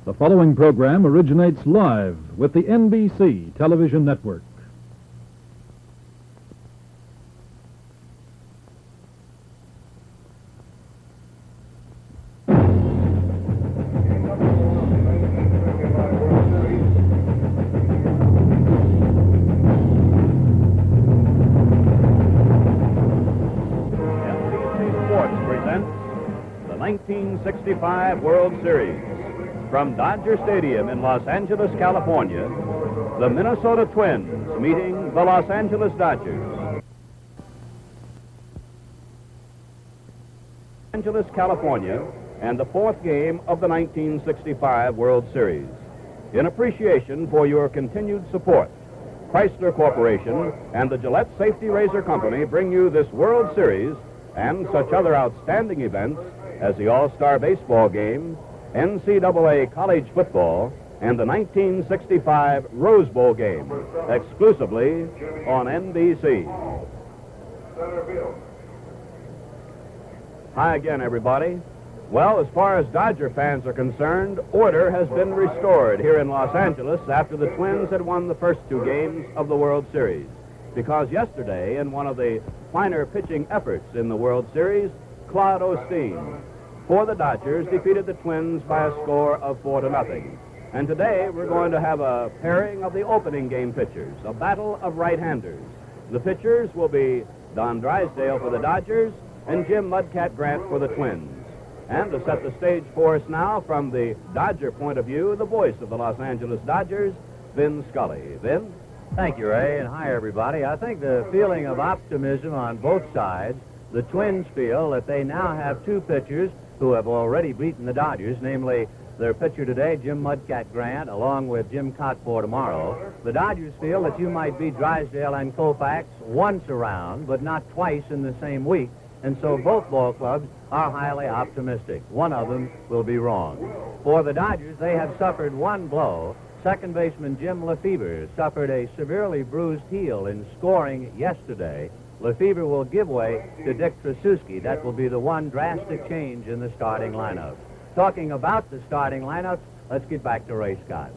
The following program originates live with the NBC television network. NBC Sports presents the 1965 World Series. From Dodger Stadium in Los Angeles, California, the Minnesota Twins meeting the Los Angeles Dodgers. Los Angeles, California, and the fourth game of the 1965 World Series. In appreciation for your continued support, Chrysler Corporation and the Gillette Safety Razor Company bring you this World Series and such other outstanding events as the All-Star Baseball Game, NCAA College Football, and the 1965 Rose Bowl Game, exclusively on NBC. Hi again, everybody. Well, as far as Dodger fans are concerned, order has been restored here in Los Angeles after the Twins had won the first two games of the World Series. Because yesterday, in one of the finer pitching efforts in the World Series, Claude Osteen for the Dodgers defeated the Twins by a score of 4-0. And today we're going to have a pairing of the opening game pitchers, a battle of right-handers. The pitchers will be Don Drysdale for the Dodgers and Jim Mudcat Grant for the Twins. And to set the stage for us now, from the Dodger point of view, the voice of the Los Angeles Dodgers, Vin Scully. Vin? Thank you, Ray, and hi, everybody. I think the feeling of optimism on both sides, the Twins feel that they now have two pitchers who have already beaten the Dodgers, namely their pitcher today, Jim Mudcat Grant, along with Jim Cott for tomorrow. The Dodgers feel that you might beat Drysdale and Koufax once around, but not twice in the same week, and so both ball clubs are highly optimistic. One of them will be wrong. For the Dodgers, they have suffered one blow. Second baseman Jim Lefebvre suffered a severely bruised heel in scoring yesterday. Lefebvre will give way to Dick Tracewski. That will be the one drastic change in the starting lineup. Talking about the starting lineup, let's get back to Ray Scott.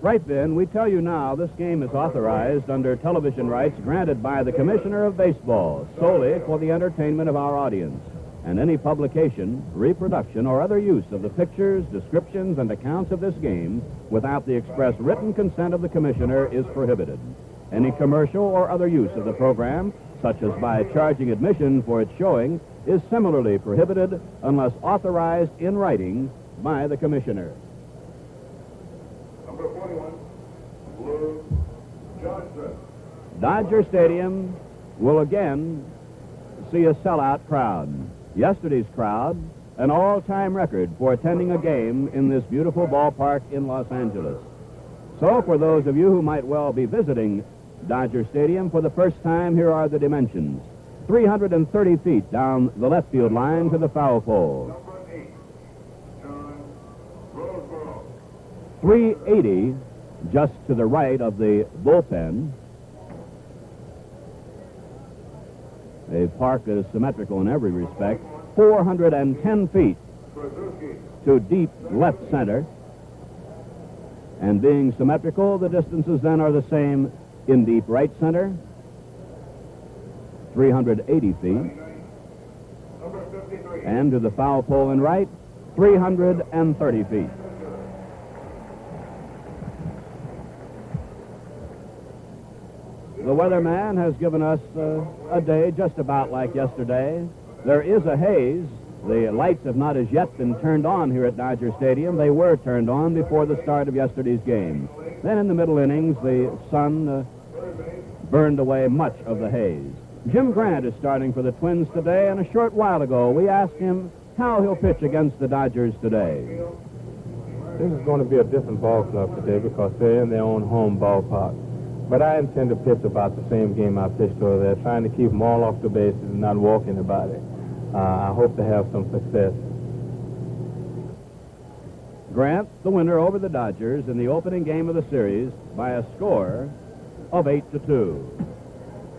Right, Vin, we tell you now this game is authorized under television rights granted by the Commissioner of Baseball solely for the entertainment of our audience. And any publication, reproduction, or other use of the pictures, descriptions, and accounts of this game without the express written consent of the Commissioner is prohibited. Any commercial or other use of the program, such as by charging admission for its showing, is similarly prohibited unless authorized in writing by the Commissioner. Number 41, Blue Johnson. Dodger Stadium will again see a sellout crowd. Yesterday's crowd, an all-time record for attending a game in this beautiful ballpark in Los Angeles. So for those of you who might well be visiting Dodger Stadium for the first time, here are the dimensions. 330 feet down the left field line to the foul pole. Number 8, John Roseboro. 380 just to the right of the bullpen. A park that is symmetrical in every respect. 410 feet Krasuski. to deep left center. And being symmetrical, the distances then are the same in deep right center. 380 feet. Number 53. And to the foul pole in right, 330 feet. The weatherman has given us a day just about like yesterday. There is a haze. The lights have not as yet been turned on here at Dodger Stadium. They were turned on before the start of yesterday's game. Then in the middle innings, the sun burned away much of the haze. Jim Grant is starting for the Twins today, and a short while ago we asked him how he'll pitch against the Dodgers today. This is going to be a different ball club today because they're in their own home ballpark. But I intend to pitch about the same game I pitched over there, trying to keep them all off the bases and not walk anybody. I hope to have some success. Grant, the winner over the Dodgers in the opening game of the series by a score of 8-2.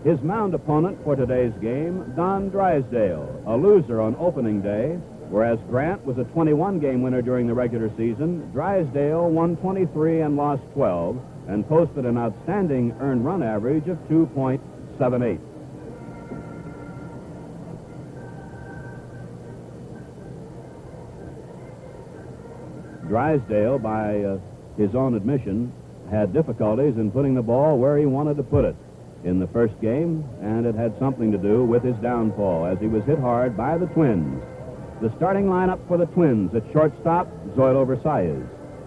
His mound opponent for today's game, Don Drysdale, a loser on opening day, Whereas Grant was a 21-game winner during the regular season, Drysdale won 23 and lost 12 and posted an outstanding earned run average of 2.78. Drysdale, by his own admission, had difficulties in putting the ball where he wanted to put it in the first game, and it had something to do with his downfall as he was hit hard by the Twins. The starting lineup for the Twins: at shortstop, Zoilo Versalles.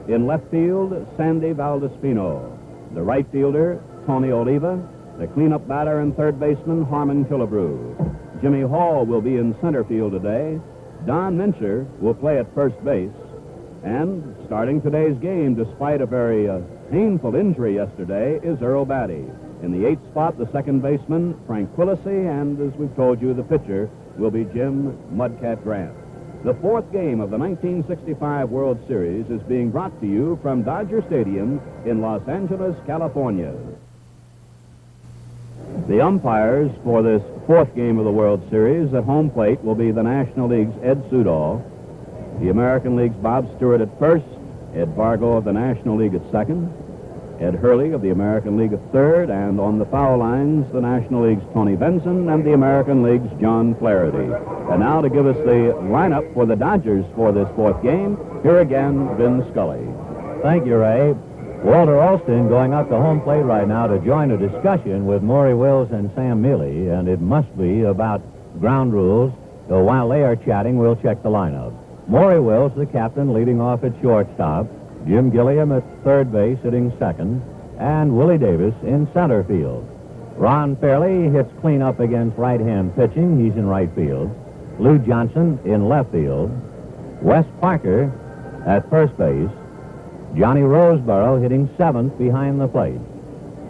In left field, Sandy Valdespino. The right fielder, Tony Oliva. The cleanup batter and third baseman, Harmon Killebrew. Jimmy Hall will be in center field today. Don Mincher will play at first base. And starting today's game, despite a very painful injury yesterday, is Earl Batty. In the 8th spot, the second baseman, Frank Quillisi, and as we've told you, the pitcher will be Jim Mudcat Grant. The 4th game of the 1965 World Series is being brought to you from Dodger Stadium in Los Angeles, California. The umpires for this 4th game of the World Series at home plate will be the National League's Ed Sudol, the American League's Bob Stewart at first, Ed Vargo of the National League at second, Ed Hurley of the American League at third, and on the foul lines, the National League's Tony Benson and the American League's John Flaherty. And now to give us the lineup for the Dodgers for this 4th game, here again, Vin Scully. Thank you, Ray. Walter Alston going up to home plate right now to join a discussion with Maury Wills and Sam Mealy, and it must be about ground rules. So while they are chatting, we'll check the lineup. Maury Wills, the captain, leading off at shortstop. Jim Gilliam at third base, hitting second. And Willie Davis in center field. Ron Fairley hits cleanup against right-hand pitching. He's in right field. Lou Johnson in left field. Wes Parker at first base. Johnny Roseborough hitting seventh behind the plate.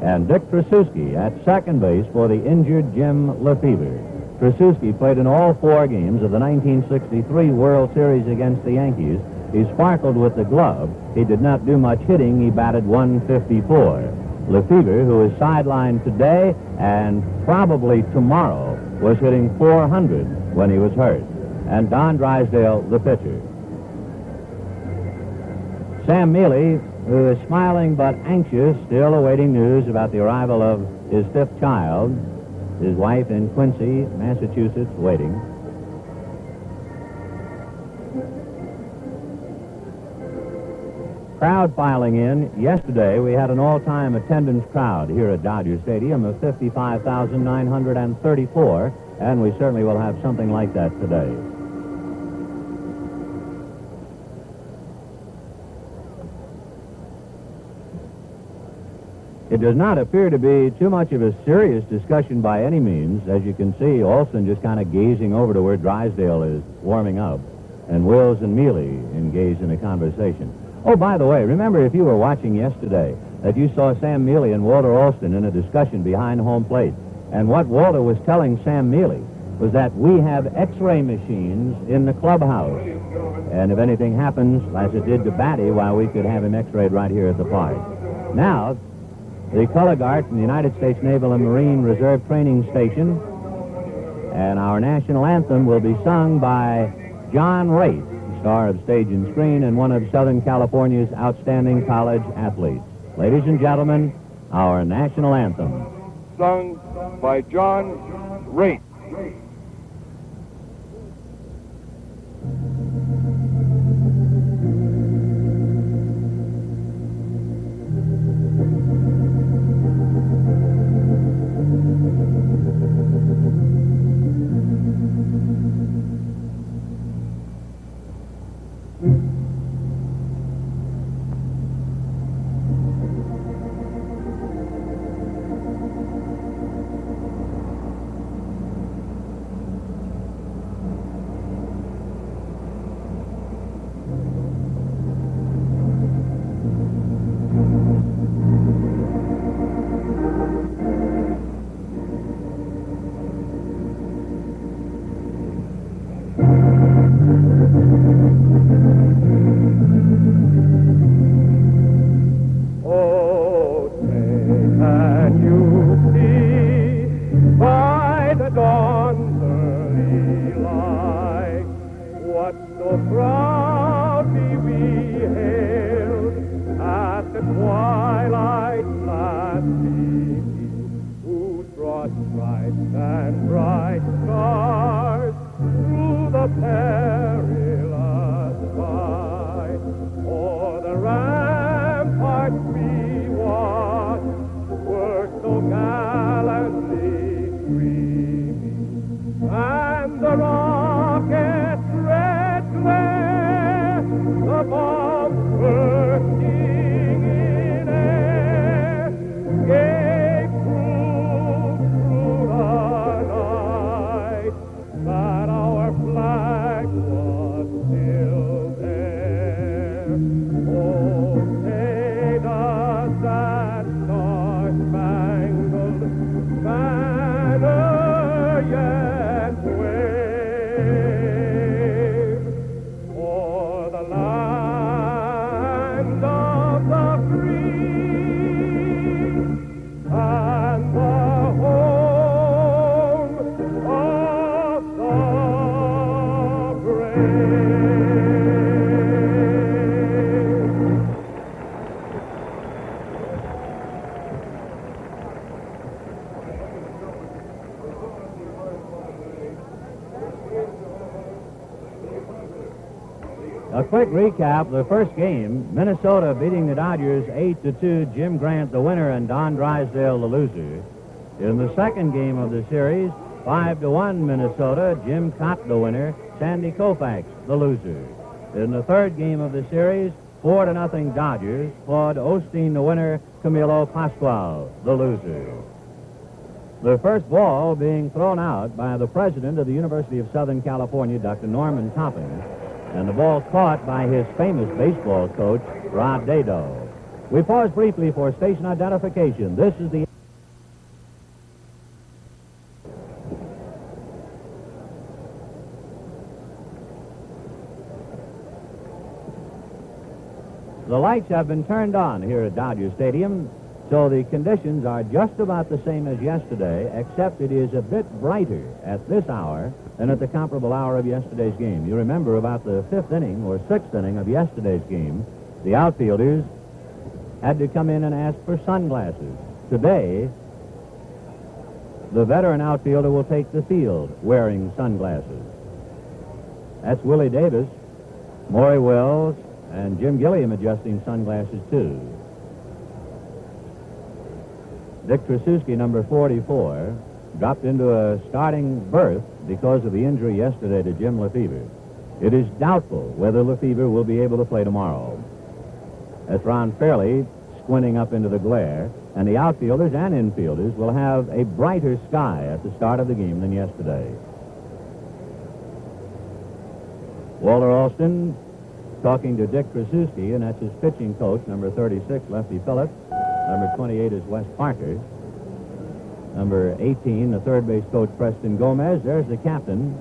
And Dick Trasuski at second base for the injured Jim Lefevre. Trasuski played in all 4 games of the 1963 World Series against the Yankees. He sparkled with the glove. He did not do much hitting. He batted .154. Lefevre, who is sidelined today and probably tomorrow, was hitting .400 when he was hurt. And Don Drysdale, the pitcher. Sam Mealy, who is smiling but anxious, still awaiting news about the arrival of his 5th child. His wife in Quincy, Massachusetts, waiting. Crowd filing in. Yesterday, we had an all-time attendance crowd here at Dodger Stadium of 55,934, and we certainly will have something like that today. It does not appear to be too much of a serious discussion by any means. As you can see, Olson just kind of gazing over to where Drysdale is warming up, and Wills and Mealy engaged in a conversation. Oh, by the way, remember if you were watching yesterday that you saw Sam Mealy and Walter Alston in a discussion behind home plate. And what Walter was telling Sam Mealy was that we have X-ray machines in the clubhouse. And if anything happens, as it did to Batty, well, we could have him X-rayed right here at the park. Now, the color guard from the United States Naval and Marine Reserve Training Station, and our national anthem will be sung by John Raitt, star of stage and screen and one of Southern California's outstanding college athletes. Ladies and gentlemen, our national anthem. Sung by John Raitt. quick recap, the first game, Minnesota beating the Dodgers 8-2, Jim Grant the winner and Don Drysdale the loser. In the second game of the series, 5-1 Minnesota, Jim Cott the winner, Sandy Koufax the loser. In the third game of the series, 4-0 Dodgers, Claude Osteen the winner, Camilo Pascual the loser. The first ball being thrown out by the president of the University of Southern California, Dr. Norman Topping, and the ball caught by his famous baseball coach, Rod Dado. We pause briefly for station identification. This is the... The lights have been turned on here at Dodger Stadium, so the conditions are just about the same as yesterday, except it is a bit brighter at this hour than at the comparable hour of yesterday's game. You remember about the fifth inning or sixth inning of yesterday's game, the outfielders had to come in and ask for sunglasses. Today, the veteran outfielder will take the field wearing sunglasses. That's Willie Davis, Maury Wells, and Jim Gilliam adjusting sunglasses, too. Dick Trasuski, number 44, dropped into a starting berth because of the injury yesterday to Jim Lefevre. It is doubtful whether Lefevre will be able to play tomorrow. That's Ron Fairley squinting up into the glare, and the outfielders and infielders will have a brighter sky at the start of the game than yesterday. Walter Alston talking to Dick Trasuski, and that's his pitching coach, number 36, Lefty Phillips. Number 28 is Wes Parker. Number 18, the third base coach, Preston Gomez. There's the captain,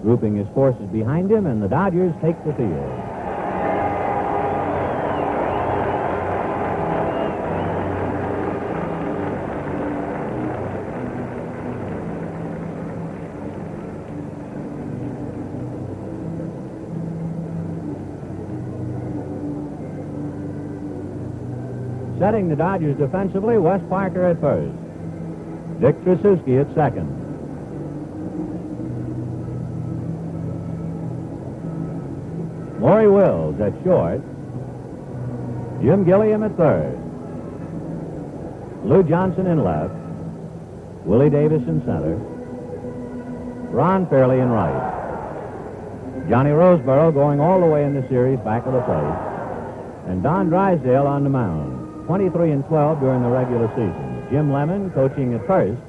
grouping his forces behind him, and the Dodgers take the field. Setting the Dodgers defensively, Wes Parker at first. Dick Trasuski at second. Maury Wills at short. Jim Gilliam at third. Lou Johnson in left. Willie Davis in center. Ron Fairley in right. Johnny Roseboro going all the way in the series back of the plate. And Don Drysdale on the mound. 23-12 during the regular season. Jim Lemon coaching at first.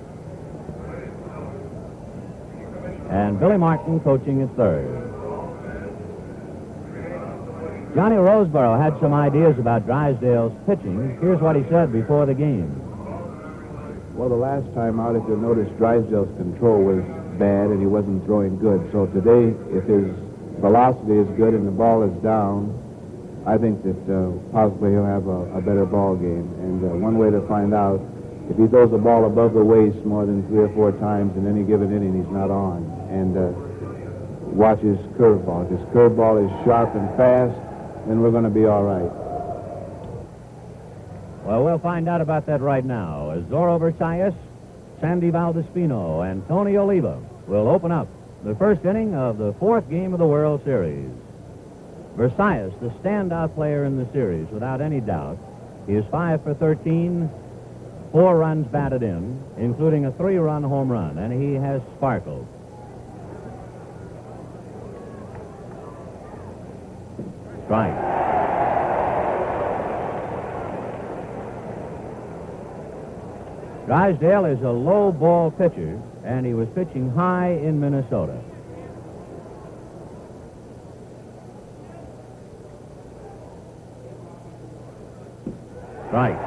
And Billy Martin coaching at third. Johnny Roseboro had some ideas about Drysdale's pitching. Here's what he said before the game. Well, the last time out, if you'll notice, Drysdale's control was bad and he wasn't throwing good. So today, if his velocity is good and the ball is down, I think that possibly he'll have a better ball game. And one way to find out, if he throws the ball above the waist more than 3 or 4 times in any given inning, he's not on. And watch his curveball. If his curveball is sharp and fast, then we're going to be all right. Well, we'll find out about that right now, as Zorro Versailles, Sandy Valdespino, and Tony Oliva will open up the first inning of the 4th game of the World Series. Versailles, the standout player in the series, without any doubt. He is 5 for 13, 4 runs batted in, including a 3-run home run, and he has sparkled. Strike. Drysdale is a low ball pitcher, and he was pitching high in Minnesota. Right.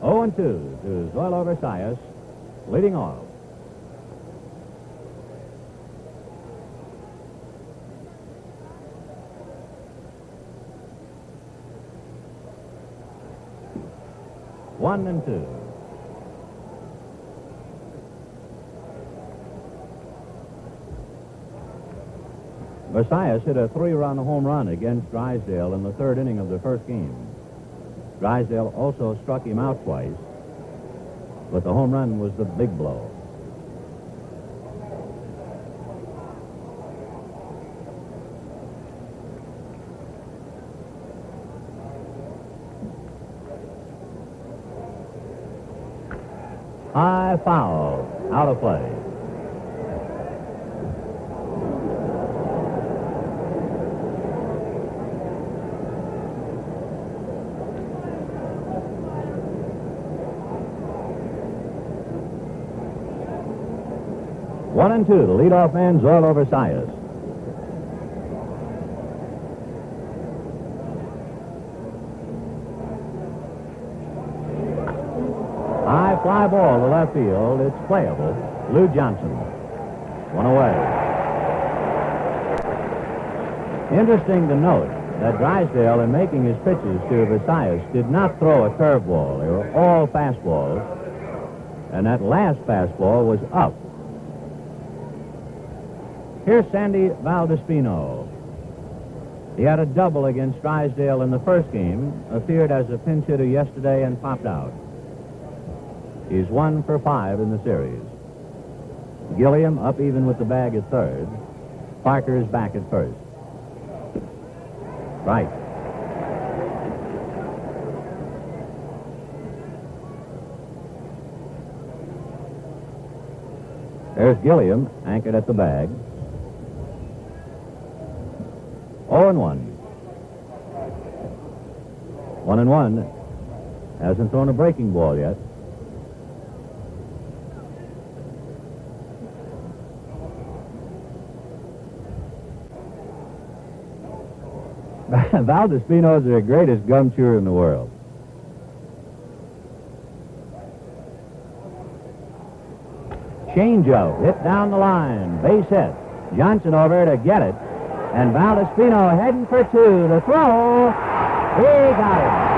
Oh, 0-2 to Zoilo Versailles, leading off. One and 2. Versailles hit a 3-run home run against Drysdale in the 3rd inning of the first game. Drysdale also struck him out twice, but the home run was the big blow. High foul. Out of play. One and two. The leadoff man's all over Sias. High fly ball to left field. It's playable. Lou Johnson. One away. Interesting to note that Drysdale, in making his pitches to Visayas, did not throw a curveball. They were all fastballs. And that last fastball was up. Here's Sandy Valdespino. He had a double against Drysdale in the first game, appeared as a pinch hitter yesterday and popped out. He's 1 for 5 in the series. Gilliam up even with the bag at third. Parker is back at first. Right. There's Gilliam, anchored at the bag. 0-1. 1-1. Hasn't thrown a breaking ball yet. Valdespino is the greatest gum chewer in the world. Changeup, hit down the line, base hit. Johnson over to get it, and Valdespino heading for two. The throw, he got it.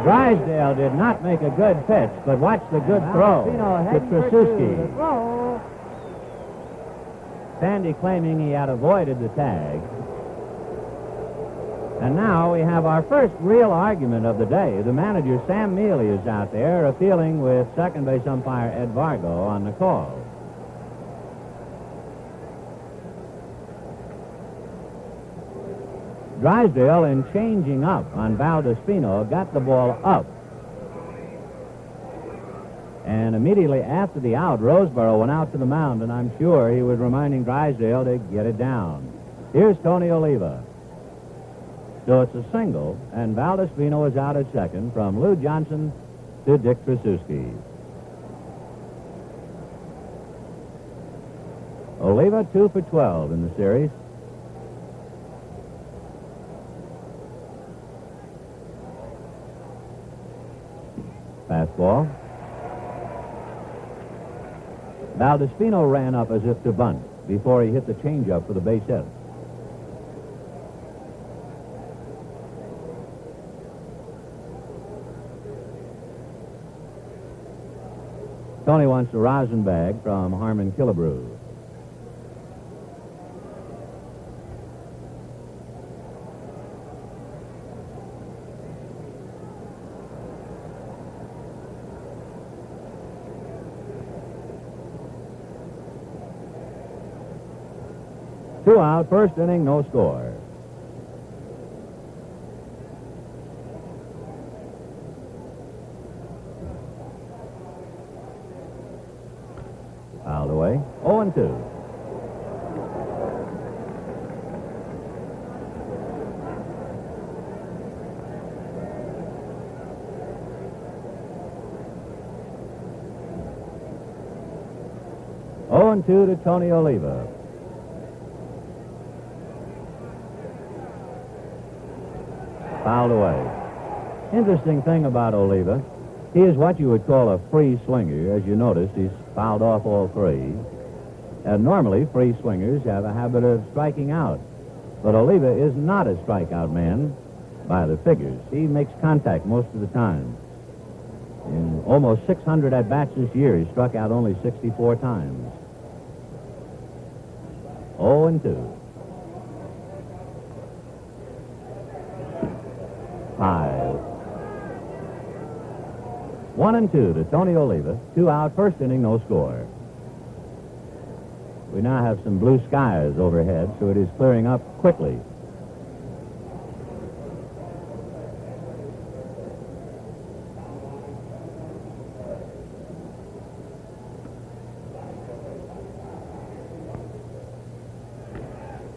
Drysdale did not make a good pitch, but watch the good throw to Trasuski. Sandy claiming he had avoided the tag. And now we have our first real argument of the day. The manager, Sam Mealy, is out there appealing with second base umpire Ed Vargo on the call. Drysdale, in changing up on Valdespino, got the ball up. And immediately after the out, Roseboro went out to the mound, and I'm sure he was reminding Drysdale to get it down. Here's Tony Oliva. So it's a single, and Valdespino is out at second from Lou Johnson to Dick Trasuski. Oliva 2 for 12 in the series. Fastball. Valdespino ran up as if to bunt before he hit the changeup for the base hit. Tony wants a rosin bag from Harmon Killebrew. Two out, first inning, no score. Fouled away. 0-2. To Tony Oliva. Fouled away. Interesting thing about Oliva, he is what you would call a free swinger. As you noticed, he's fouled off all three. And normally, free swingers have a habit of striking out. But Oliva is not a strikeout man by the figures. He makes contact most of the time. In almost 600 at-bats this year, he struck out only 64 times. 0-2. High. 1-2 to Tony Oliva. 2 out, first inning, no score. We now have some blue skies overhead, so it is clearing up quickly.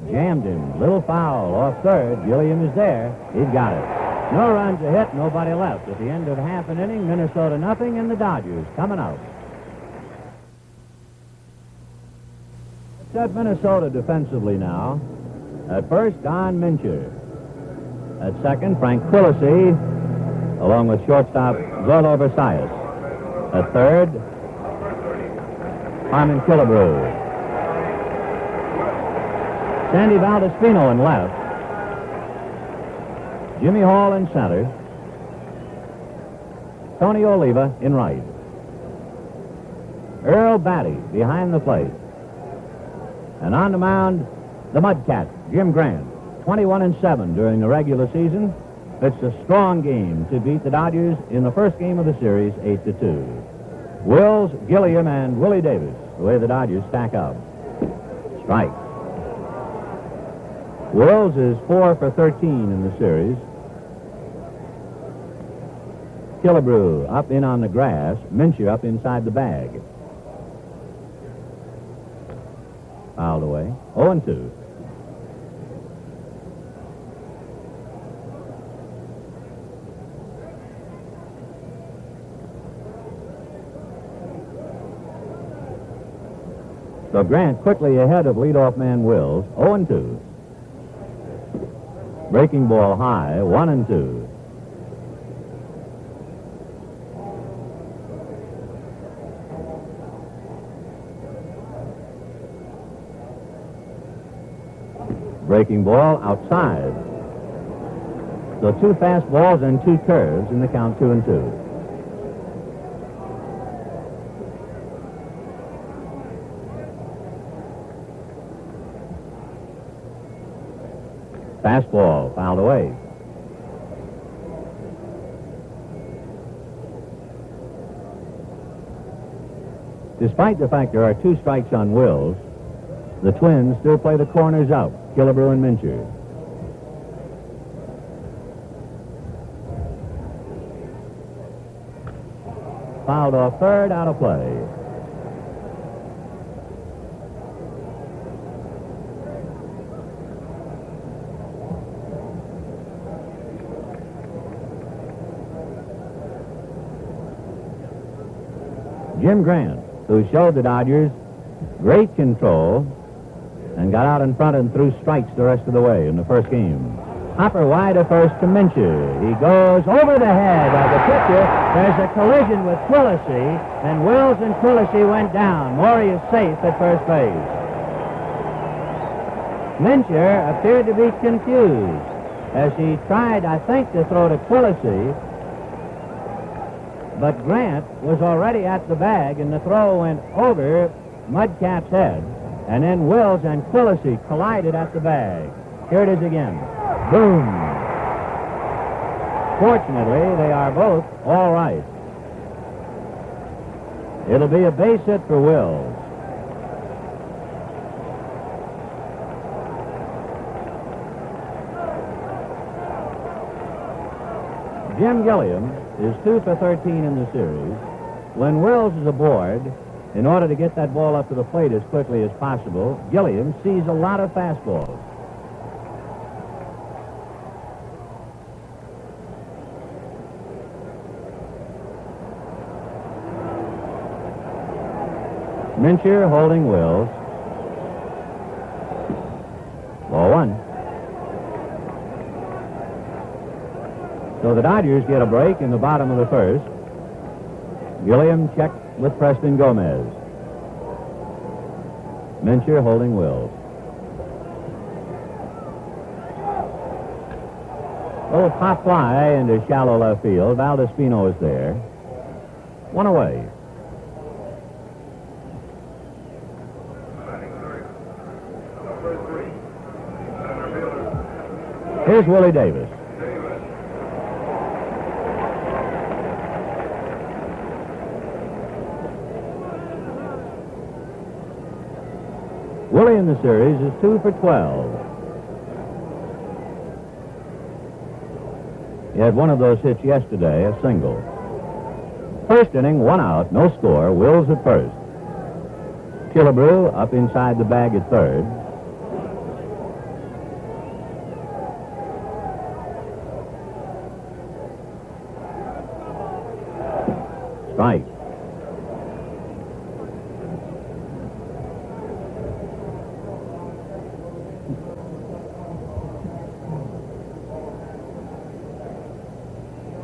Jammed him. Little foul off third. Gilliam is there. He's got it. No runs a hit, nobody left. At the end of half an inning, Minnesota nothing, and the Dodgers coming out. At Minnesota defensively now. At first, Don Mincher. At second, Frank Quillisi, along with shortstop Zolo Versailles. At third, Harmon Killebrew. Sandy Valdespino in left. Jimmy Hall in center. Tony Oliva in right. Earl Batty behind the plate. And on the mound, the Mudcat, Jim Grant. 21-7 during the regular season. It's a strong game to beat the Dodgers in the first game of the series, 8-2. Wills, Gilliam, and Willie Davis, the way the Dodgers stack up. Strike. Wills is 4 for 13 in the series. Killebrew up in on the grass. Mincher up inside the bag. Fouled away. 0-2. So Grant quickly ahead of leadoff man Wills. 0-2. Breaking ball high. 1-2. Breaking ball outside. So 2 fastballs and 2 curves in the count, 2-2. Fastball fouled away. Despite the fact there are 2 strikes on Wills, the Twins still play the corners out. Killebrew and Mincher. Fouled off third, out of play. Jim Grant, who showed the Dodgers great control and got out in front and threw strikes the rest of the way in the first game. Hopper wide at first to Mincher. He goes over the head of the pitcher. There's a collision with Quillisi, and Wills and Quillisi went down. Morey is safe at first base. Mincher appeared to be confused as he tried, I think, to throw to Quillisi, but Grant was already at the bag, and the throw went over Mudcat's head. And then Wills and Quillisi collided at the bag. Here it is again. Boom. Fortunately, they are both all right. It'll be a base hit for Wills. Jim Gilliam is 2 for 13 in the series. When Wills is aboard, in order to get that ball up to the plate as quickly as possible, Gilliam sees a lot of fastballs. Mincher holding Wills. Ball 1. So the Dodgers get a break in the bottom of the first. Gilliam checked with Preston Gomez. Mincher holding Wills. Little pop fly into shallow left field. Valdespino is there. 1 away. Here's Willie Davis. Willie in the series is 2 for 12. He had one of those hits yesterday, a single. First inning, 1 out, no score. Wills at first. Killebrew up inside the bag at third. Strike.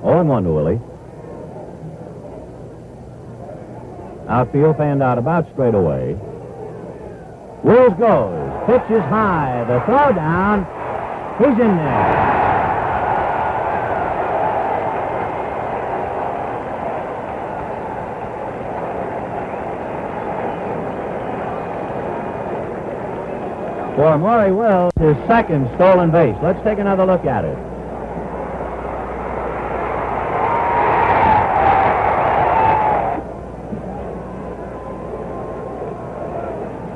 Oh, 1 to Willie. Outfield fanned out about straight away. Wills goes. Pitch is high. The throw down. He's in there. For Maury Wills, his second stolen base. Let's take another look at it.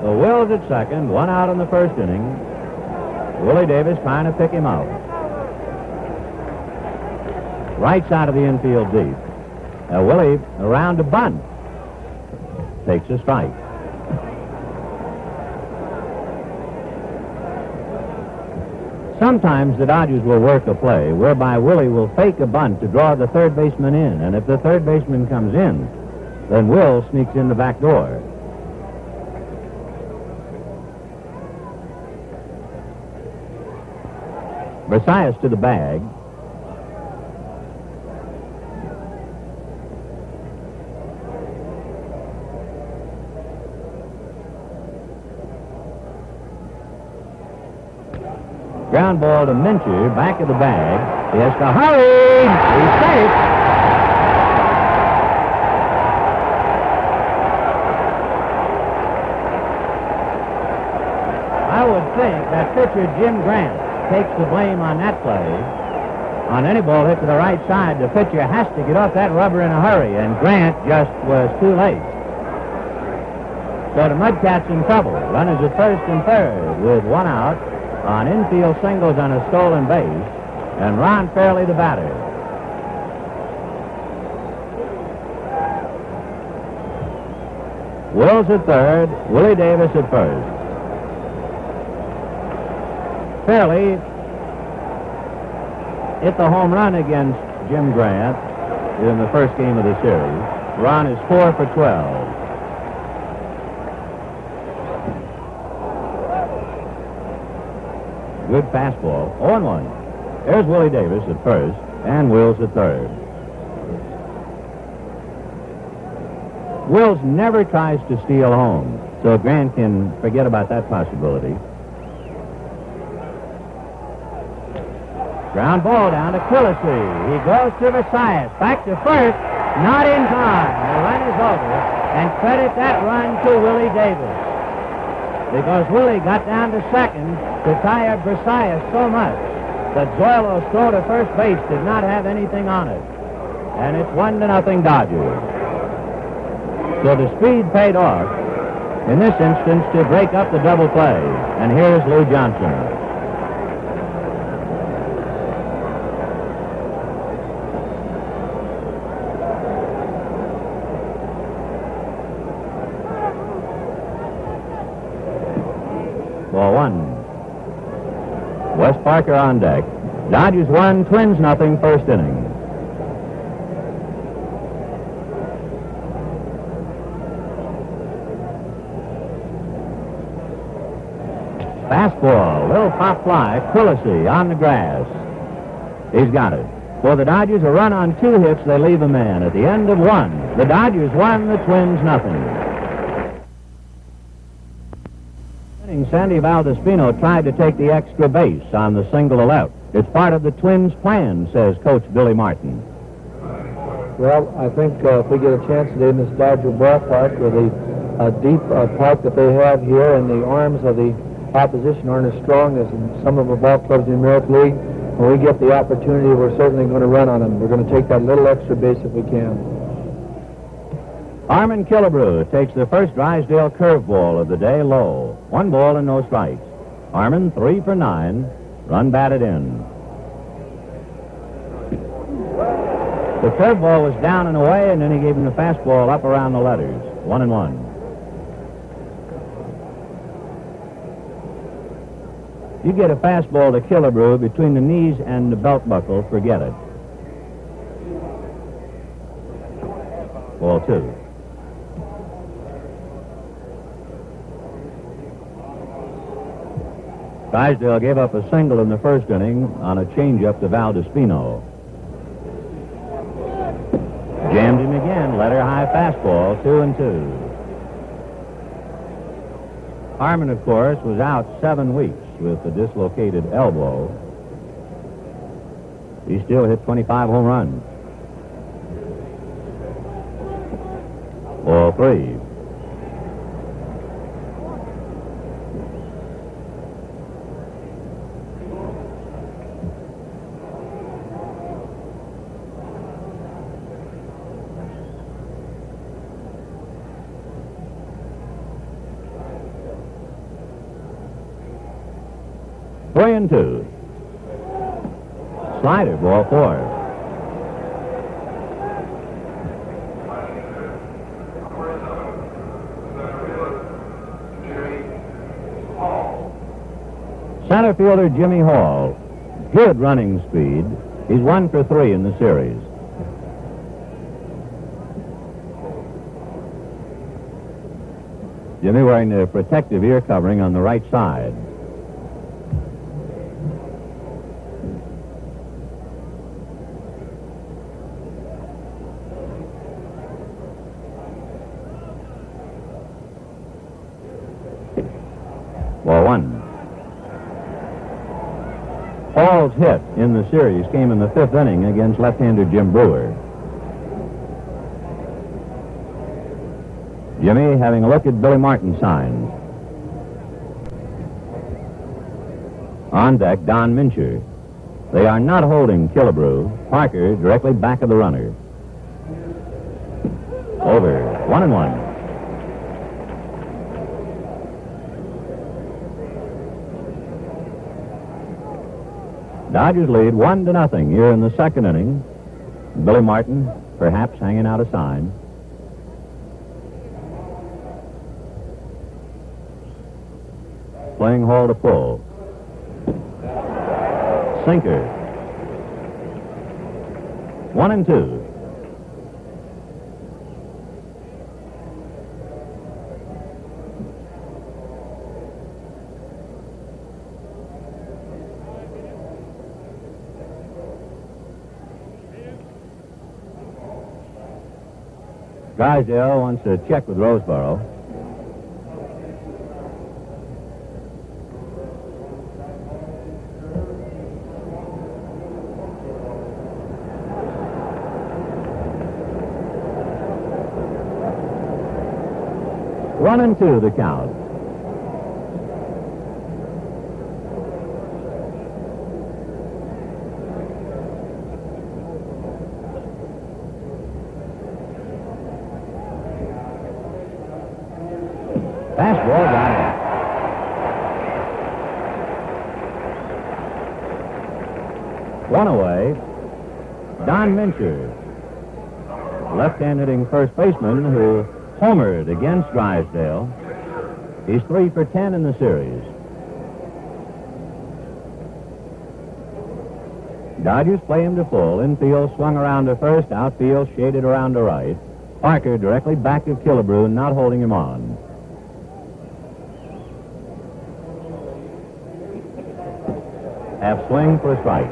So Wills at second, 1 out in the first inning. Willie Davis trying to pick him out. Right side of the infield deep. Willie around to bunt. Takes a strike. Sometimes the Dodgers will work a play whereby Willie will fake a bunt to draw the third baseman in, and if the third baseman comes in, then Will sneaks in the back door. Versailles to the bag. Ground ball to Mincher, back of the bag. He has to hurry. He's safe. I would think that pitcher Jim Grant takes the blame on that play. On any ball hit to the right side, the pitcher has to get off that rubber in a hurry, and Grant just was too late. So the Mudcats in trouble. Runners at first and third with 1 out. On infield singles on a stolen base, and Ron Fairley the batter. Wills at third, Willie Davis at first. Fairley hit the home run against Jim Grant in the first game of the series. Ron is 4 for 12. Good fastball. 0-1. There's Willie Davis at first and Wills at third. Wills never tries to steal home, so Grant can forget about that possibility. Ground ball down to Quillisi. He goes to Versailles. Back to first. Not in time. The run is over. And credit that run to Willie Davis, because Willie got down to second to tie up Versailles so much that Zoilo's throw to first base did not have anything on it. And it's 1-0 Dodgers. So the speed paid off in this instance to break up the double play. And here's Lou Johnson. Ball 1. Wes Parker on deck. Dodgers 1, Twins 0, first inning. Fastball, little pop fly, Quillisi on the grass. He's got it. For the Dodgers, a run on 2 hits, they leave a man. At the end of 1, the Dodgers 1, the Twins 0. Sandy Valdespino tried to take the extra base on the single left. It's part of the Twins' plan, says Coach Billy Martin. Well, I think if we get a chance today in this Dodger ballpark with the deep park that they have here, and the arms of the opposition aren't as strong as in some of the ball clubs in the American League, when we get the opportunity, we're certainly going to run on them. We're going to take that little extra base if we can. Armin Killebrew takes the first Drysdale curveball of the day low. 1 ball and no strikes. Armin 3 for 9. Run batted in. The curveball was down and away, and then he gave him the fastball up around the letters. 1-1. You get a fastball to Killebrew between the knees and the belt buckle, forget it. Ball 2. Drysdale gave up a single in the first inning on a changeup to Valdespino. Jammed him again, letter high fastball, 2-2. Harmon, of course, was out 7 weeks with a dislocated elbow. He still hit 25 home runs. Ball 3. Three and 2. Slider, ball 4. Center fielder Jimmy Hall. Good running speed. He's 1 for 3 in the series. Jimmy wearing the protective ear covering on the right side. Ball 1. Hall's hit in the series came in the 5th inning against left-hander Jim Brewer. Jimmy having a look at Billy Martin's signs. On deck, Don Mincher. They are not holding Killebrew. Parker directly back of the runner. Over. 1-1. Dodgers lead 1-0 here in the 2nd inning. Billy Martin perhaps hanging out a sign. Playing Hall to pull. Sinker. 1-2. Drysdale wants to check with Roseboro. One and 2 the count. Fastball got it. One away. Don Mincher, left-hand hitting first baseman who homered against Drysdale. He's 3 for 10 in the series. Dodgers play him to full. Infield swung around to first. Outfield shaded around to right. Parker directly back of Killebrew, not holding him on. Half swing for a strike.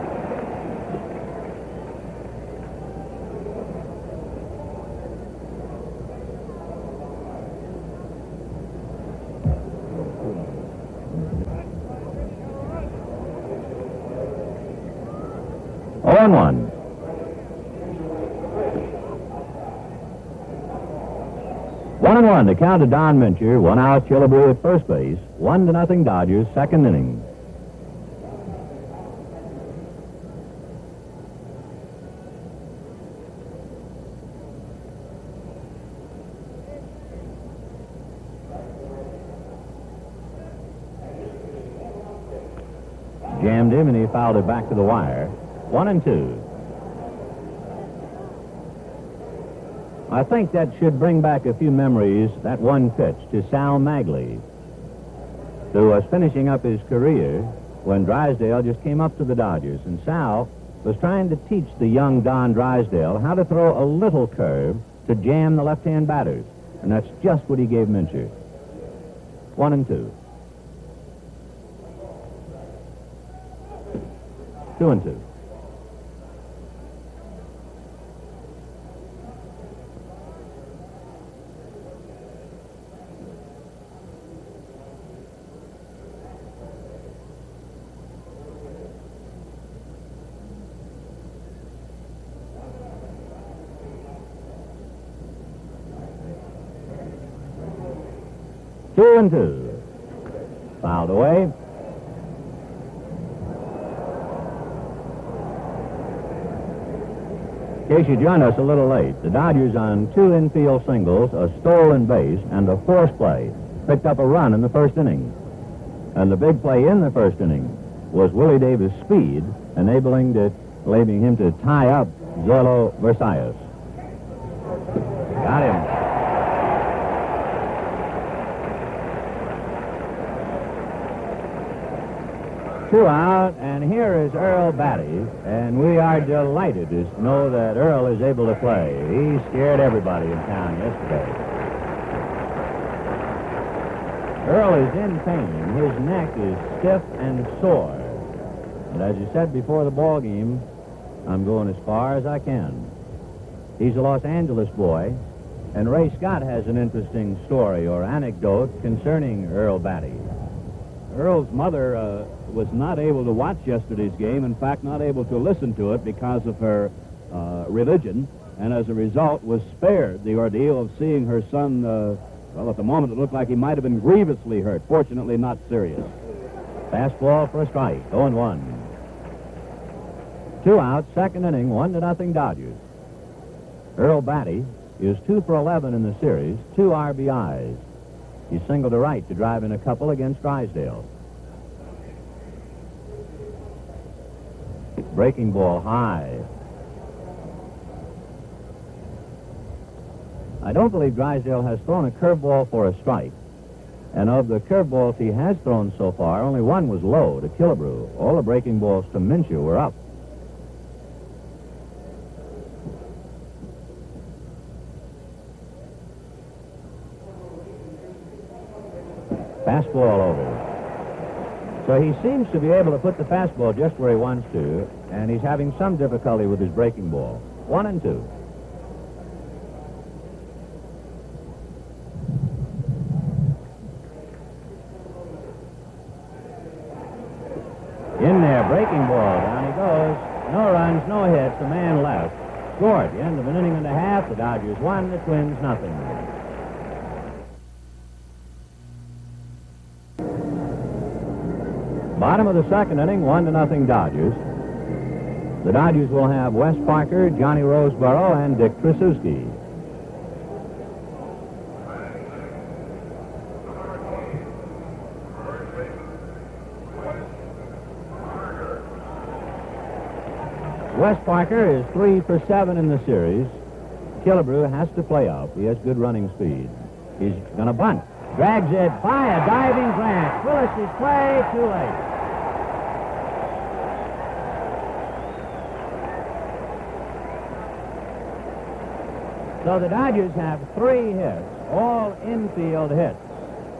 Oh, 1. One and 1 to count to Don Mincher. 1 out, Killebrew at first base. 1-0 Dodgers, 2nd inning. Jammed him, and he fouled it back to the wire. 1-2. I think that should bring back a few memories, that one pitch, to Sal Magley, who was finishing up his career when Drysdale just came up to the Dodgers. And Sal was trying to teach the young Don Drysdale how to throw a little curve to jam the left-hand batters. And that's just what he gave Mincher. 1-2. 2-2. Two and two. Fouled away. In case you joined us a little late, the Dodgers on 2 infield singles, a stolen base, and a force play picked up a run in the first inning. And the big play in the first inning was Willie Davis' speed, enabling him to tie up Zoilo Versalles. Got him. Two out, and here is Earl Batty, and we are delighted to know that Earl is able to play. He scared everybody in town yesterday. Earl is in pain. His neck is stiff and sore. And as you said before the ball game, I'm going as far as I can. He's a Los Angeles boy, and Ray Scott has an interesting story or anecdote concerning Earl Batty. Earl's mother was not able to watch yesterday's game, in fact, not able to listen to it because of her religion, and as a result was spared the ordeal of seeing her son, well, at the moment it looked like he might have been grievously hurt. Fortunately, not serious. Fastball for a strike, 0-1. 2 out, second inning, 1-0 Dodgers. Earl Batty is 2 for 11 in the series, 2 RBIs. He singled to right to drive in a couple against Drysdale. Breaking ball high. I don't believe Drysdale has thrown a curveball for a strike. And of the curveballs he has thrown so far, only one was low to Killebrew. All the breaking balls to Mincher were up. Fastball over. So he seems to be able to put the fastball just where he wants to, and he's having some difficulty with his breaking ball. 1-2. In there, breaking ball. Down he goes. No runs, no hits. The man left. Scored. The end of an inning and a half. The Dodgers won. The Twins nothing. Bottom of the second inning, 1-0 Dodgers. The Dodgers will have Wes Parker, Johnny Roseboro, and Dick Tracewski. Wes Parker is 3 for 7 in the series. Killebrew has to play up. He has good running speed. He's going to bunt. Drags it by a diving glance. Willis's play, too late. So the Dodgers have 3 hits, all infield hits.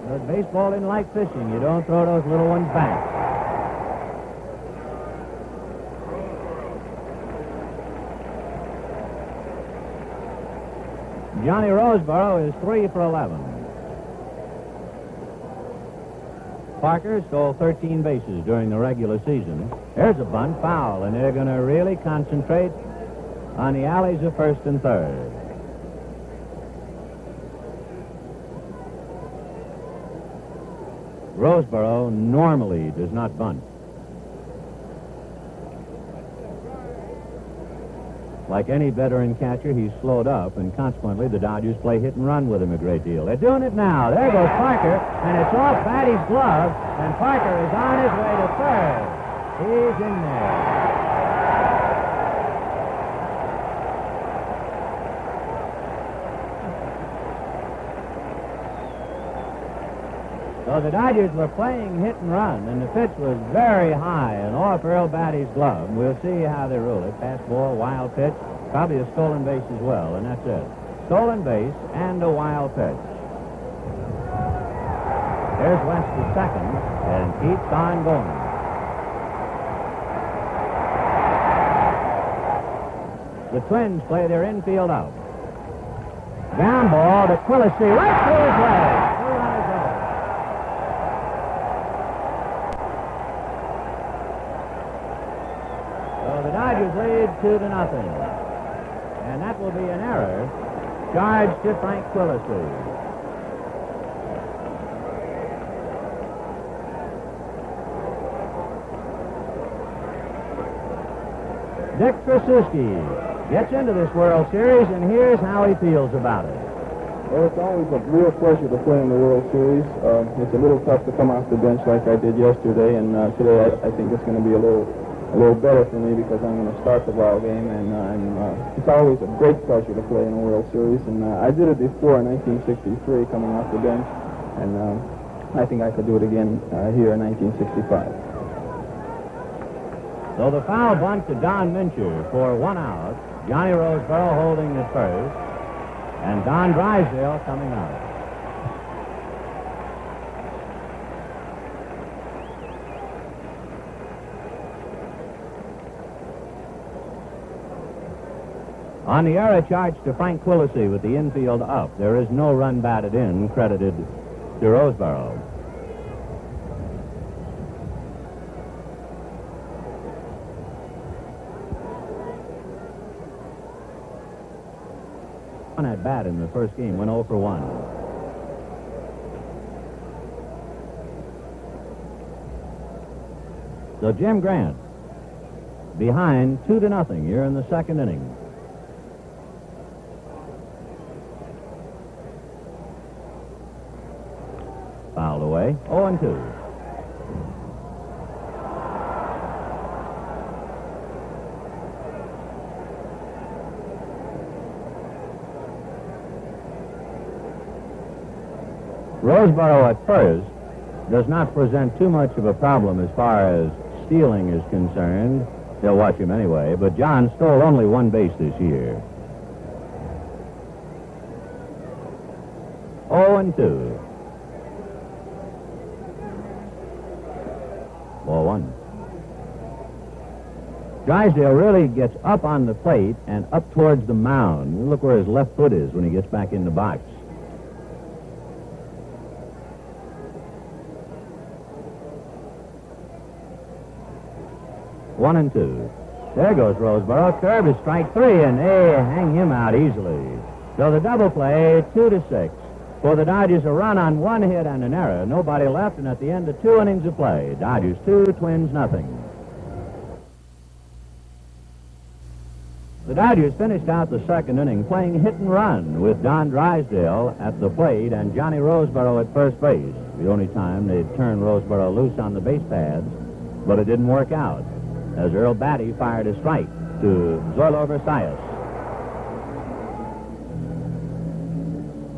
But baseball isn't like fishing. You don't throw those little ones back. Johnny Roseboro is 3 for 11. Parker stole 13 bases during the regular season. There's a bunt, foul, and they're going to really concentrate on the alleys of first and third. Roseboro normally does not bunt. Like any veteran catcher, he's slowed up, and consequently the Dodgers play hit and run with him a great deal. They're doing it now. There goes Parker, and it's off Batty's glove, and Parker is on his way to third. He's in there. So the Dodgers were playing hit and run, and the pitch was very high and off Earl Batty's glove. We'll see how they rule it. Pass ball, wild pitch, probably a stolen base as well, and that's it. Stolen base and a wild pitch. There's West to second, and keeps on going. The Twins play their infield out. Ground ball to Quillisi, right through his leg. 2 runners out. So the Dodgers lead 2-0. And that will be an error charged to Frank Quillisi. Dick Tracewski gets into this World Series, and here's how he feels about it. Well, it's always a real pleasure to play in the World Series. It's a little tough to come off the bench like I did yesterday, and today I think it's going to be a little better for me because I'm going to start the ball game, and it's always a great pleasure to play in the World Series. And I did it before in 1963, coming off the bench, and I think I could do it again here in 1965. So the foul bunt to Don Mincher for 1 out. Johnny Roseboro holding at first, and Don Drysdale coming out. On the error charge to Frank Quillisi with the infield up, there is no run batted in credited to Roseboro. One at bat in the first game, went 0 for 1. So Jim Grant behind 2-0 here in the second inning. Fouled away, 0-2. Roseboro at first does not present too much of a problem as far as stealing is concerned. They'll watch him anyway, but John stole only 1 base this year. 0-2. Ball 1. Drysdale really gets up on the plate and up towards the mound. Look where his left foot is when he gets back in the box. One and 2. There goes Roseboro. Curve is strike 3, and they hang him out easily. So the double play, 2-6. For the Dodgers, a run on 1 hit and an error. Nobody left, and at the end of 2 innings of play, Dodgers 2, Twins nothing. The Dodgers finished out the second inning playing hit and run with Don Drysdale at the plate and Johnny Roseboro at first base. The only time they'd turned Roseboro loose on the base paths, but it didn't work out, as Earl Batty fired a strike to Zoilo Versalles.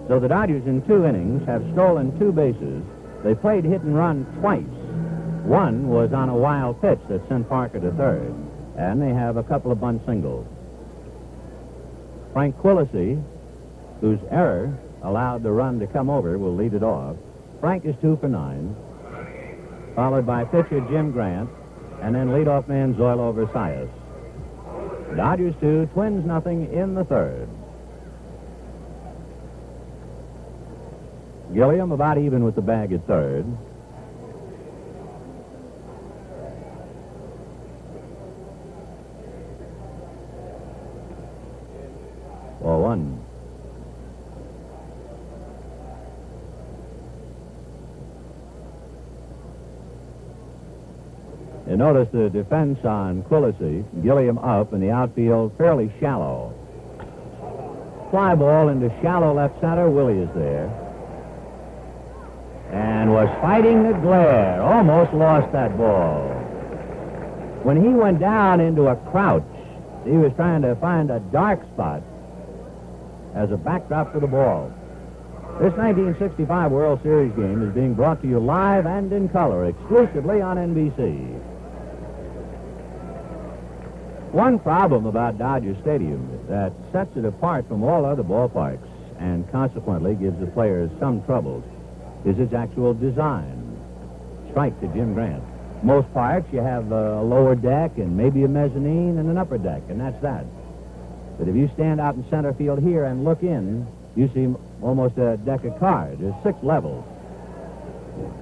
So the Dodgers in 2 innings have stolen 2 bases. They played hit and run twice. One was on a wild pitch that sent Parker to third, and they have a couple of bunt singles. Frank Quillisi, whose error allowed the run to come over, will lead it off. Frank is 2 for 9, followed by pitcher Jim Grant, and then leadoff man Zoilo Versalles. Dodgers 2, Twins nothing in the third. Gilliam about even with the bag at third. Ball 1. You notice the defense on Quillisi, Gilliam up, and the outfield fairly shallow. Fly ball into shallow left center. Willie is there. And was fighting the glare. Almost lost that ball. When he went down into a crouch, he was trying to find a dark spot as a backdrop for the ball. This 1965 World Series game is being brought to you live and in color, exclusively on NBC. One problem about Dodger Stadium that sets it apart from all other ballparks and consequently gives the players some troubles is its actual design. Strike to Jim Grant. Most parks, you have a lower deck and maybe a mezzanine and an upper deck, and that's that. But if you stand out in center field here and look in, you see almost a deck of cards. There's 6 levels.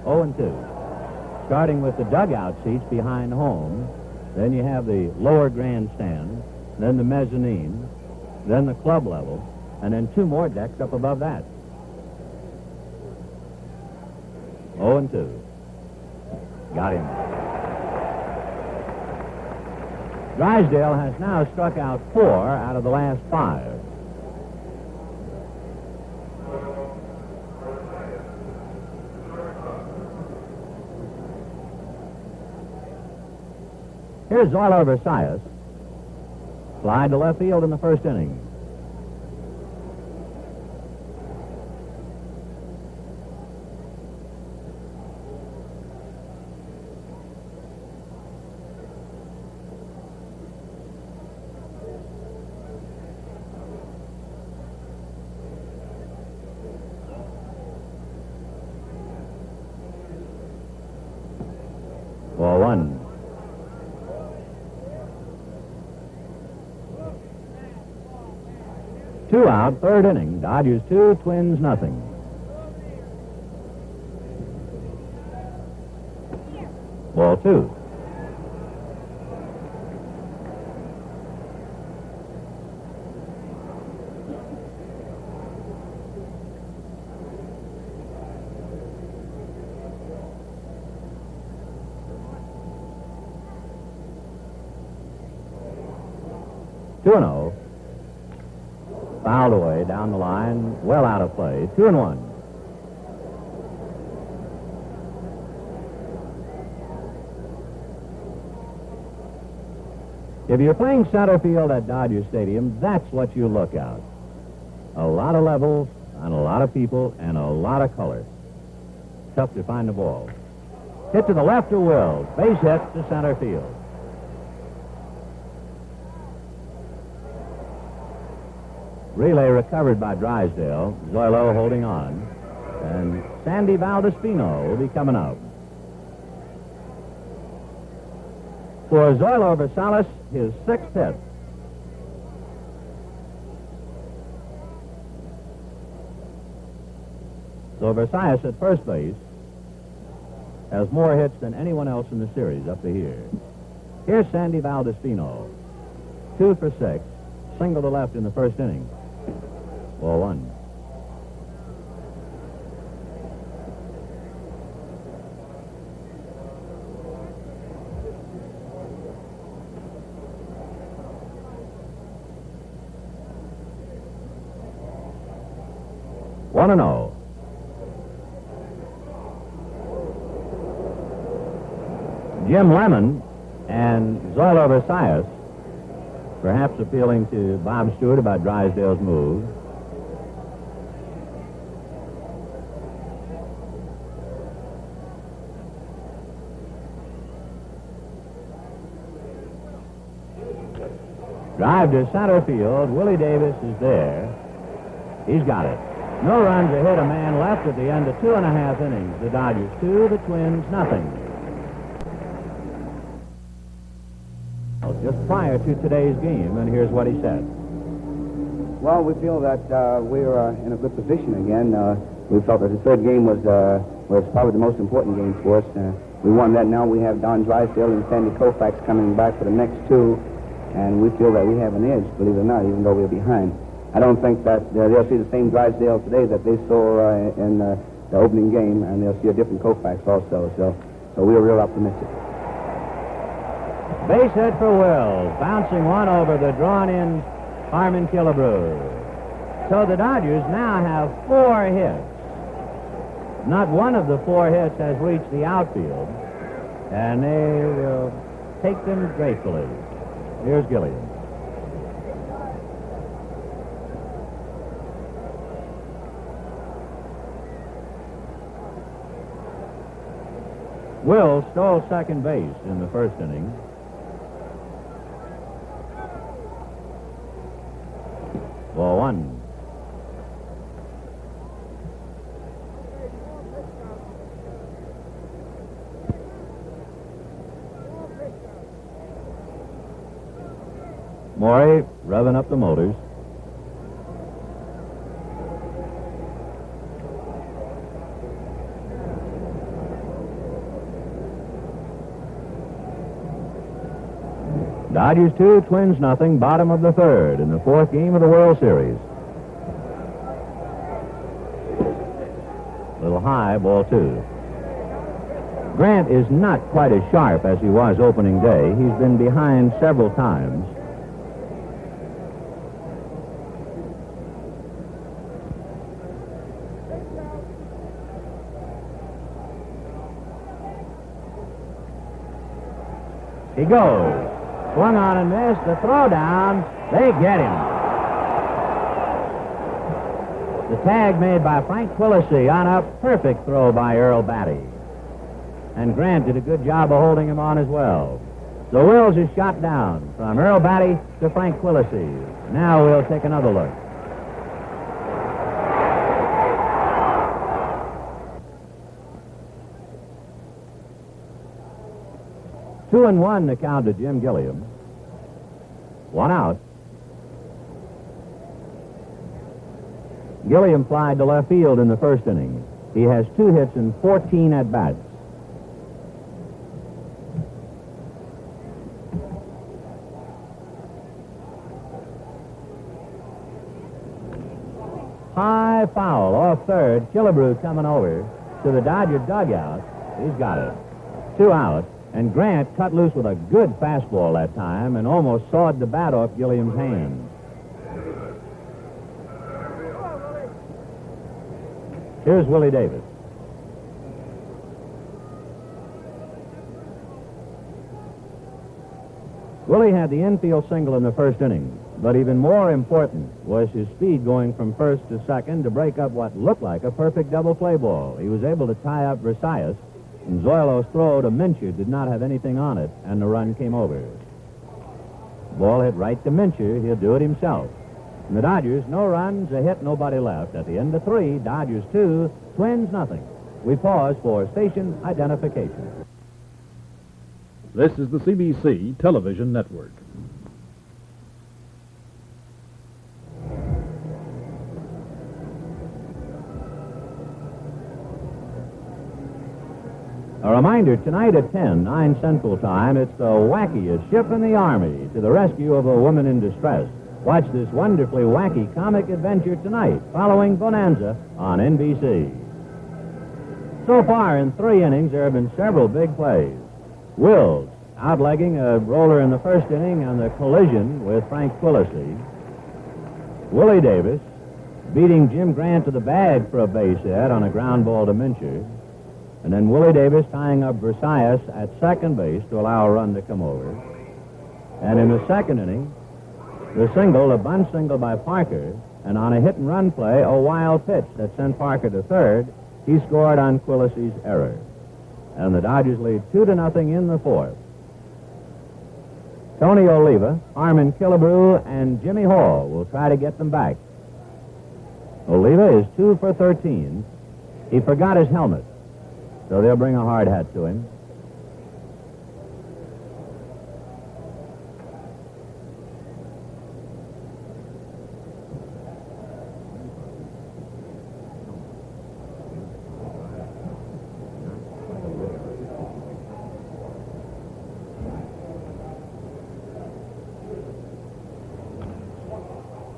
0-2. Starting with the dugout seats behind home, then you have the lower grandstand, then the mezzanine, then the club level, and then 2 more decks up above that. 0-2. Got him. Drysdale has now struck out 4 out of the last 5. Here's Zoilo Versailles. Slide to left field in the first inning. Ball 1. Two out, third inning. Dodgers 2, Twins nothing. Ball 2. Two and 0. Fouled away down the line, well out of play. 2-1. If you're playing center field at Dodger Stadium, that's what you look at. A lot of levels and a lot of people and a lot of color. Tough to find the ball. Hit to the left of Wills. Base hit to center field. Relay recovered by Drysdale. Zoilo holding on. And Sandy Valdespino will be coming out. For Zoilo Versailles, his 6th hit. So Versailles at first base has more hits than anyone else in the series up to here. Here's Sandy Valdespino. 2 for 6. Single to left in the first inning. Ball 1. One and 0. Jim Lemon and Zoilo Versailles, perhaps appealing to Bob Stewart about Drysdale's move. Drive to center field. Willie Davis is there. He's got it. No runs, a hit, a man left at the end of 2.5 innings. The Dodgers 2, the Twins nothing. Just prior to today's game, and here's what he said. Well, we feel that we're in a good position again. We felt that the third game was probably the most important game for us. We won that. Now we have Don Drysdale and Sandy Koufax coming back for the next 2, and we feel that we have an edge, believe it or not, even though we're behind. I don't think that they'll see the same Drysdale today that they saw in the opening game, and they'll see a different Koufax also. So we're real optimistic. Base hit for Wills, bouncing one over the drawn-in Harmon Killebrew. So the Dodgers now have 4 hits. Not one of the 4 hits has reached the outfield, and they will take them gracefully. Here's Gilliam. Will stole second base in the first inning. Ball one. Morey revving up the motors. Dodgers 2, Twins nothing, bottom of the third in the fourth game of the World Series. Little high, ball 2. Grant is not quite as sharp as he was opening day. He's been behind several times. He goes. Swung on and missed. The throw down. They get him. The tag made by Frank Quillisi on a perfect throw by Earl Batty. And Grant did a good job of holding him on as well. So Wills is shot down from Earl Batty to Frank Quillisi. Now we'll take another look. Two and one to count to Jim Gilliam. One out. Gilliam flied to left field in the first inning. He has 2 hits and 14 at-bats. High foul off third. Killebrew coming over to the Dodger dugout. He's got it. 2 out. And Grant cut loose with a good fastball that time and almost sawed the bat off Gilliam's hand. Here's Willie Davis. Willie had the infield single in the first inning, but even more important was his speed going from first to second to break up what looked like a perfect double play ball. He was able to tie up Versailles, and Zoilo's throw to Mincher did not have anything on it, and the run came over. Ball hit right to Mincher. He'll do it himself. And the Dodgers, no runs, a hit, nobody left. At the end of 3, Dodgers 2, Twins nothing. We pause for station identification. This is the CBC Television Network. A reminder, tonight at 10, 9 Central Time, it's the wackiest ship in the Army to the rescue of a woman in distress. Watch this wonderfully wacky comic adventure tonight, following Bonanza on NBC. So far, in 3 innings, there have been several big plays. Wills outlegging a roller in the first inning on the collision with Frank Quillisi. Willie Davis beating Jim Grant to the bag for a base hit on a ground ball to Mincher. And then Willie Davis tying up Versailles at second base to allow a run to come over. And in the second inning, the single, a bunt single by Parker, and on a hit-and-run play, a wild pitch that sent Parker to third. He scored on Quillisi's error. And the Dodgers lead 2-0 in the fourth. Tony Oliva, Armin Killebrew, and Jimmy Hall will try to get them back. Oliva is 2 for 13. He forgot his helmet, so they'll bring a hard hat to him.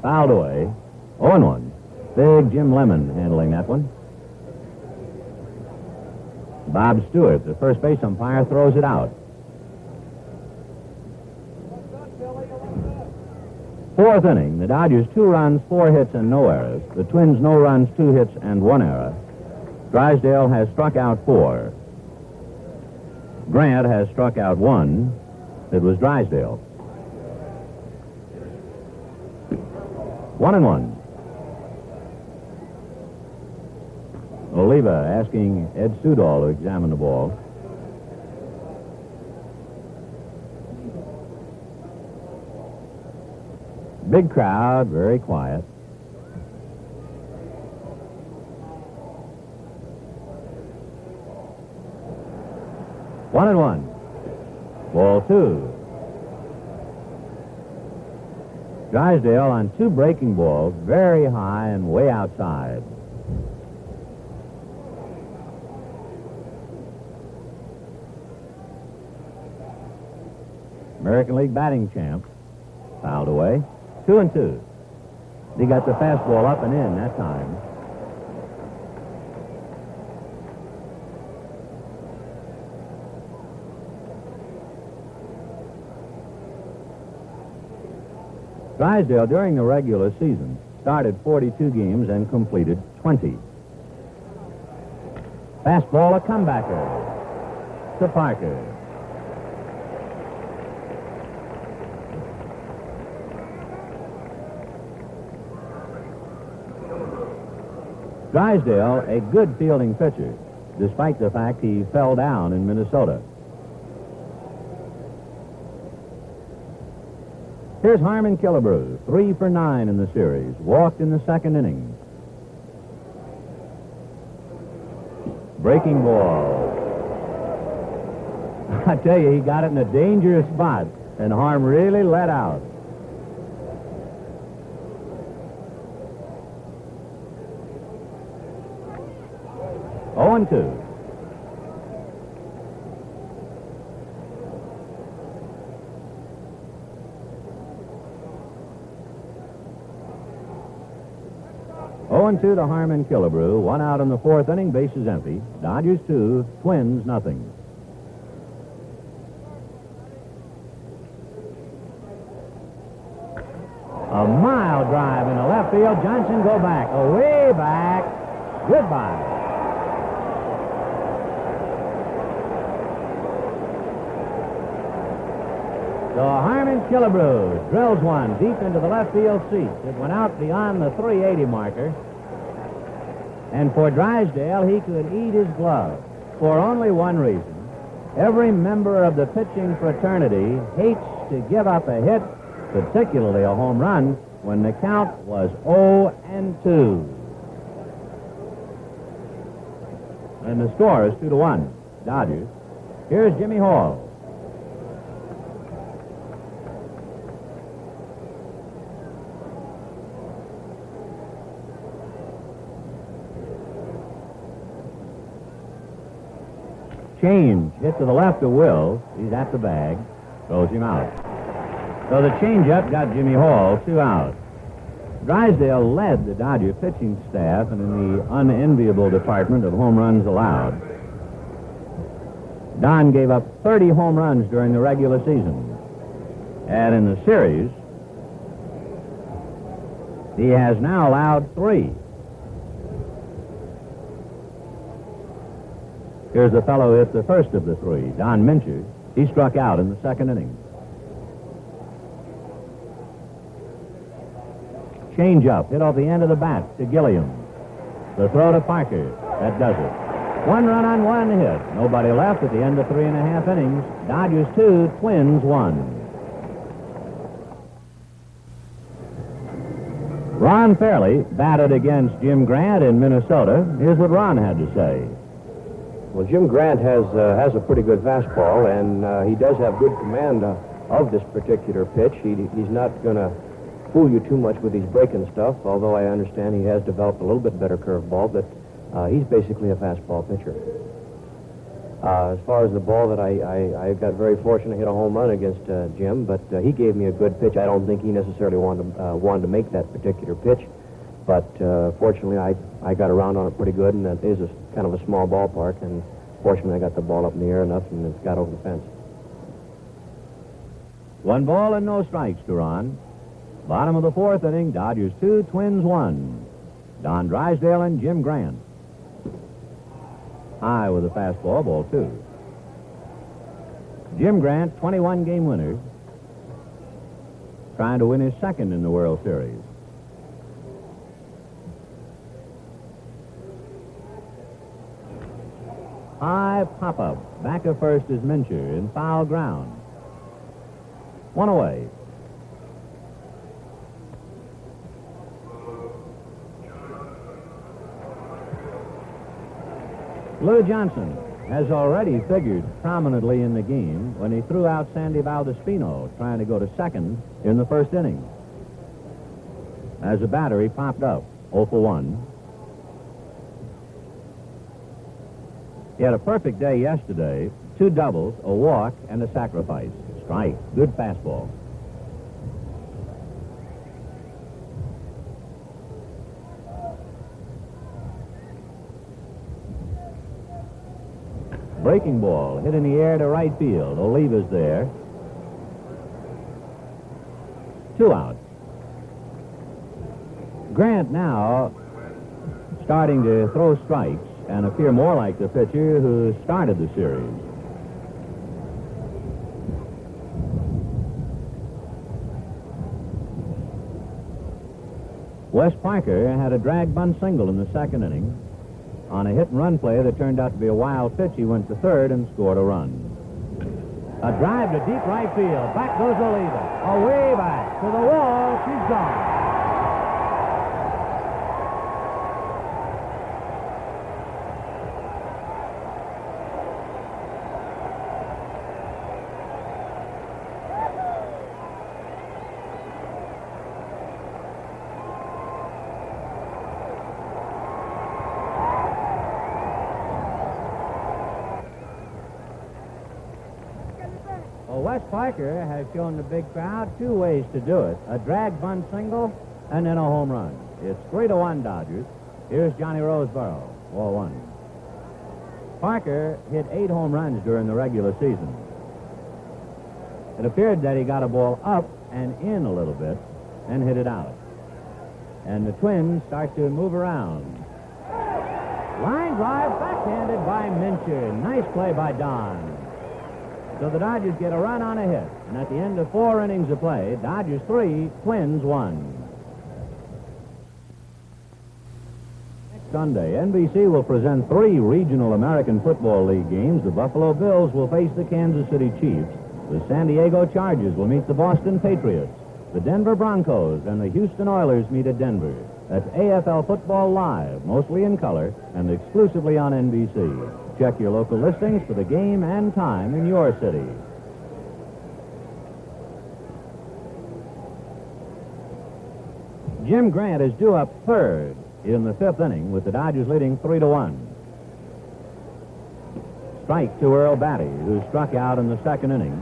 Fouled away. 0-1. Big Jim Lemon handling that one. Bob Stewart, the first base umpire, throws it out. Fourth inning, the Dodgers 2 runs, 4 hits, and no errors. The Twins no runs, 2 hits, and 1 error. Drysdale has struck out 4. Grant has struck out 1. It was Drysdale. 1-1. Oliva asking Ed Sudol to examine the ball. Big crowd, very quiet. One and one. Ball two. Drysdale on two breaking balls, very high and way outside. American League batting champ. Fouled away. 2-2. He got the fastball up and in that time. Drysdale, during the regular season, started 42 games and completed 20. Fastball, a comebacker to Parker. Drysdale, a good fielding pitcher, despite the fact he fell down in Minnesota. Here's Harmon Killebrew, 3 for 9 in the series, walked in the second inning. Breaking ball. I tell you, he got it in a dangerous spot, and Harm really let out. Oh, and 2. Oh, and 2 to Harmon Killebrew. 1 out in the fourth inning, bases empty. Dodgers 2, Twins nothing. A mile drive in the left field. Johnson go back, way back. Goodbye. So Harmon Killebrew drills one deep into the left field seat. It went out beyond the 380 marker. And for Drysdale, he could eat his glove for only one reason. Every member of the pitching fraternity hates to give up a hit, particularly a home run, when the count was 0-2. And the score is 2-1. Dodgers. Here's Jimmy Hall. Change hit to the left of Will. He's at the bag. Throws him out. So the changeup got Jimmy Hall 2 out. Drysdale led the Dodger pitching staff and in the unenviable department of home runs allowed. Don gave up 30 home runs during the regular season. And in the series, he has now allowed 3. Here's the fellow who hit the first of the 3, Don Mincher. He struck out in the second inning. Change up, hit off the end of the bat to Gilliam. The throw to Parker. That does it. 1 run on 1 hit. Nobody left at the end of 3.5 innings. Dodgers 2, Twins 1. Ron Fairley batted against Jim Grant in Minnesota. Here's what Ron had to say. Well, Jim Grant has a pretty good fastball, and he does have good command of this particular pitch. He's not going to fool you too much with his breaking stuff, although I understand he has developed a little bit better curveball, but he's basically a fastball pitcher. As far as the ball that I got very fortunate to hit a home run against Jim, but he gave me a good pitch. I don't think he necessarily wanted to make that particular pitch, but fortunately I got around on it pretty good, and that is kind of a small ballpark, and fortunately I got the ball up in the air enough and it got over the fence. 1 ball and no strikes to Ron. Bottom of the fourth inning, Dodgers 2, Twins 1. Don Drysdale and Jim Grant. High with a fastball, ball 2. Jim Grant, 21-game winner, trying to win his second in the World Series. High pop-up. Back of first is Mincher in foul ground. One away. Lou Johnson has already figured prominently in the game when he threw out Sandy Valdespino trying to go to second in the first inning. As a batter, he popped up 0 for 1. He had a perfect day yesterday. 2 doubles, a walk, and a sacrifice. Strike. Good fastball. Breaking ball hit in the air to right field. Oliva's there. 2 out. Grant now starting to throw strikes and appear more like the pitcher who started the series. Wes Parker had a drag bunt single in the second inning. On a hit-and-run play that turned out to be a wild pitch, he went to third and scored a run. A drive to deep right field. Back goes Oliva. Away back to the wall. She's gone. Wes Parker has shown the big crowd 2 ways to do it. A drag bunt single and then a home run. It's 3-1 Dodgers. Here's Johnny Roseboro, 4-1. Parker hit 8 home runs during the regular season. It appeared that he got a ball up and in a little bit and hit it out. And the Twins start to move around. Line drive backhanded by Mincher. Nice play by Don. So the Dodgers get a run on a hit. And at the end of 4 innings of play, Dodgers 3, Twins 1. Next Sunday, NBC will present 3 regional American Football League games. The Buffalo Bills will face the Kansas City Chiefs. The San Diego Chargers will meet the Boston Patriots. The Denver Broncos and the Houston Oilers meet at Denver. That's AFL Football Live, mostly in color and exclusively on NBC. Check your local listings for the game and time in your city. Jim Grant is due up third in the 5th inning with the Dodgers leading 3-1. Strike to Earl Batty, who struck out in the 2nd inning.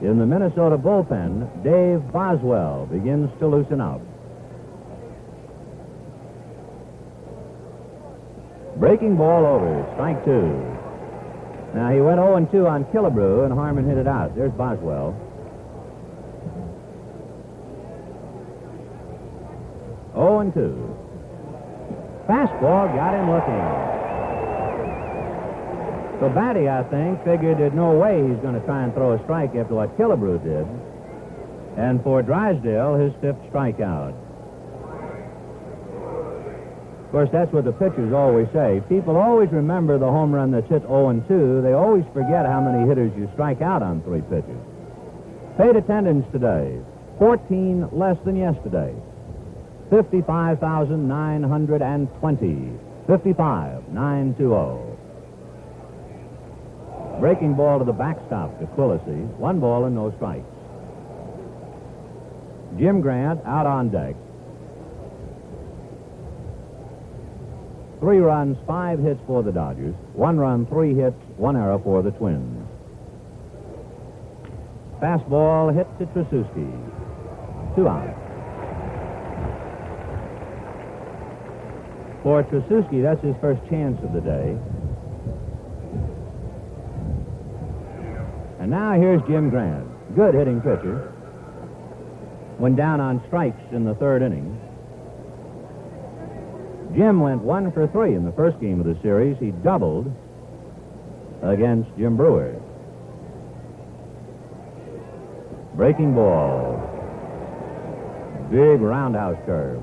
In the Minnesota bullpen, Dave Boswell begins to loosen up. Breaking ball over, strike 2. Now he went 0-2 on Killebrew, and Harmon hit it out. There's Boswell. 0-2. Fastball got him looking. So Batty, I think, figured there's no way he's going to try and throw a strike after what Killebrew did. And for Drysdale, his 5th strikeout. Of course, that's what the pitchers always say. People always remember the home run that's hit 0-2. They always forget how many hitters you strike out on 3 pitches. Paid attendance today, 14 less than yesterday. 55,920. 55,920. Breaking ball to the backstop to Quillisi. 1 ball and no strikes. Jim Grant out on deck. 3 runs, 5 hits for the Dodgers. 1 run, 3 hits, 1 error for the Twins. Fastball hit to Tracewski. 2 out. For Tracewski, that's his first chance of the day. And now here's Jim Grant. Good hitting pitcher. Went down on strikes in the 3rd inning. Jim went 1 for 3 in the first game of the series. He doubled against Jim Brewer. Breaking ball. Big roundhouse curve.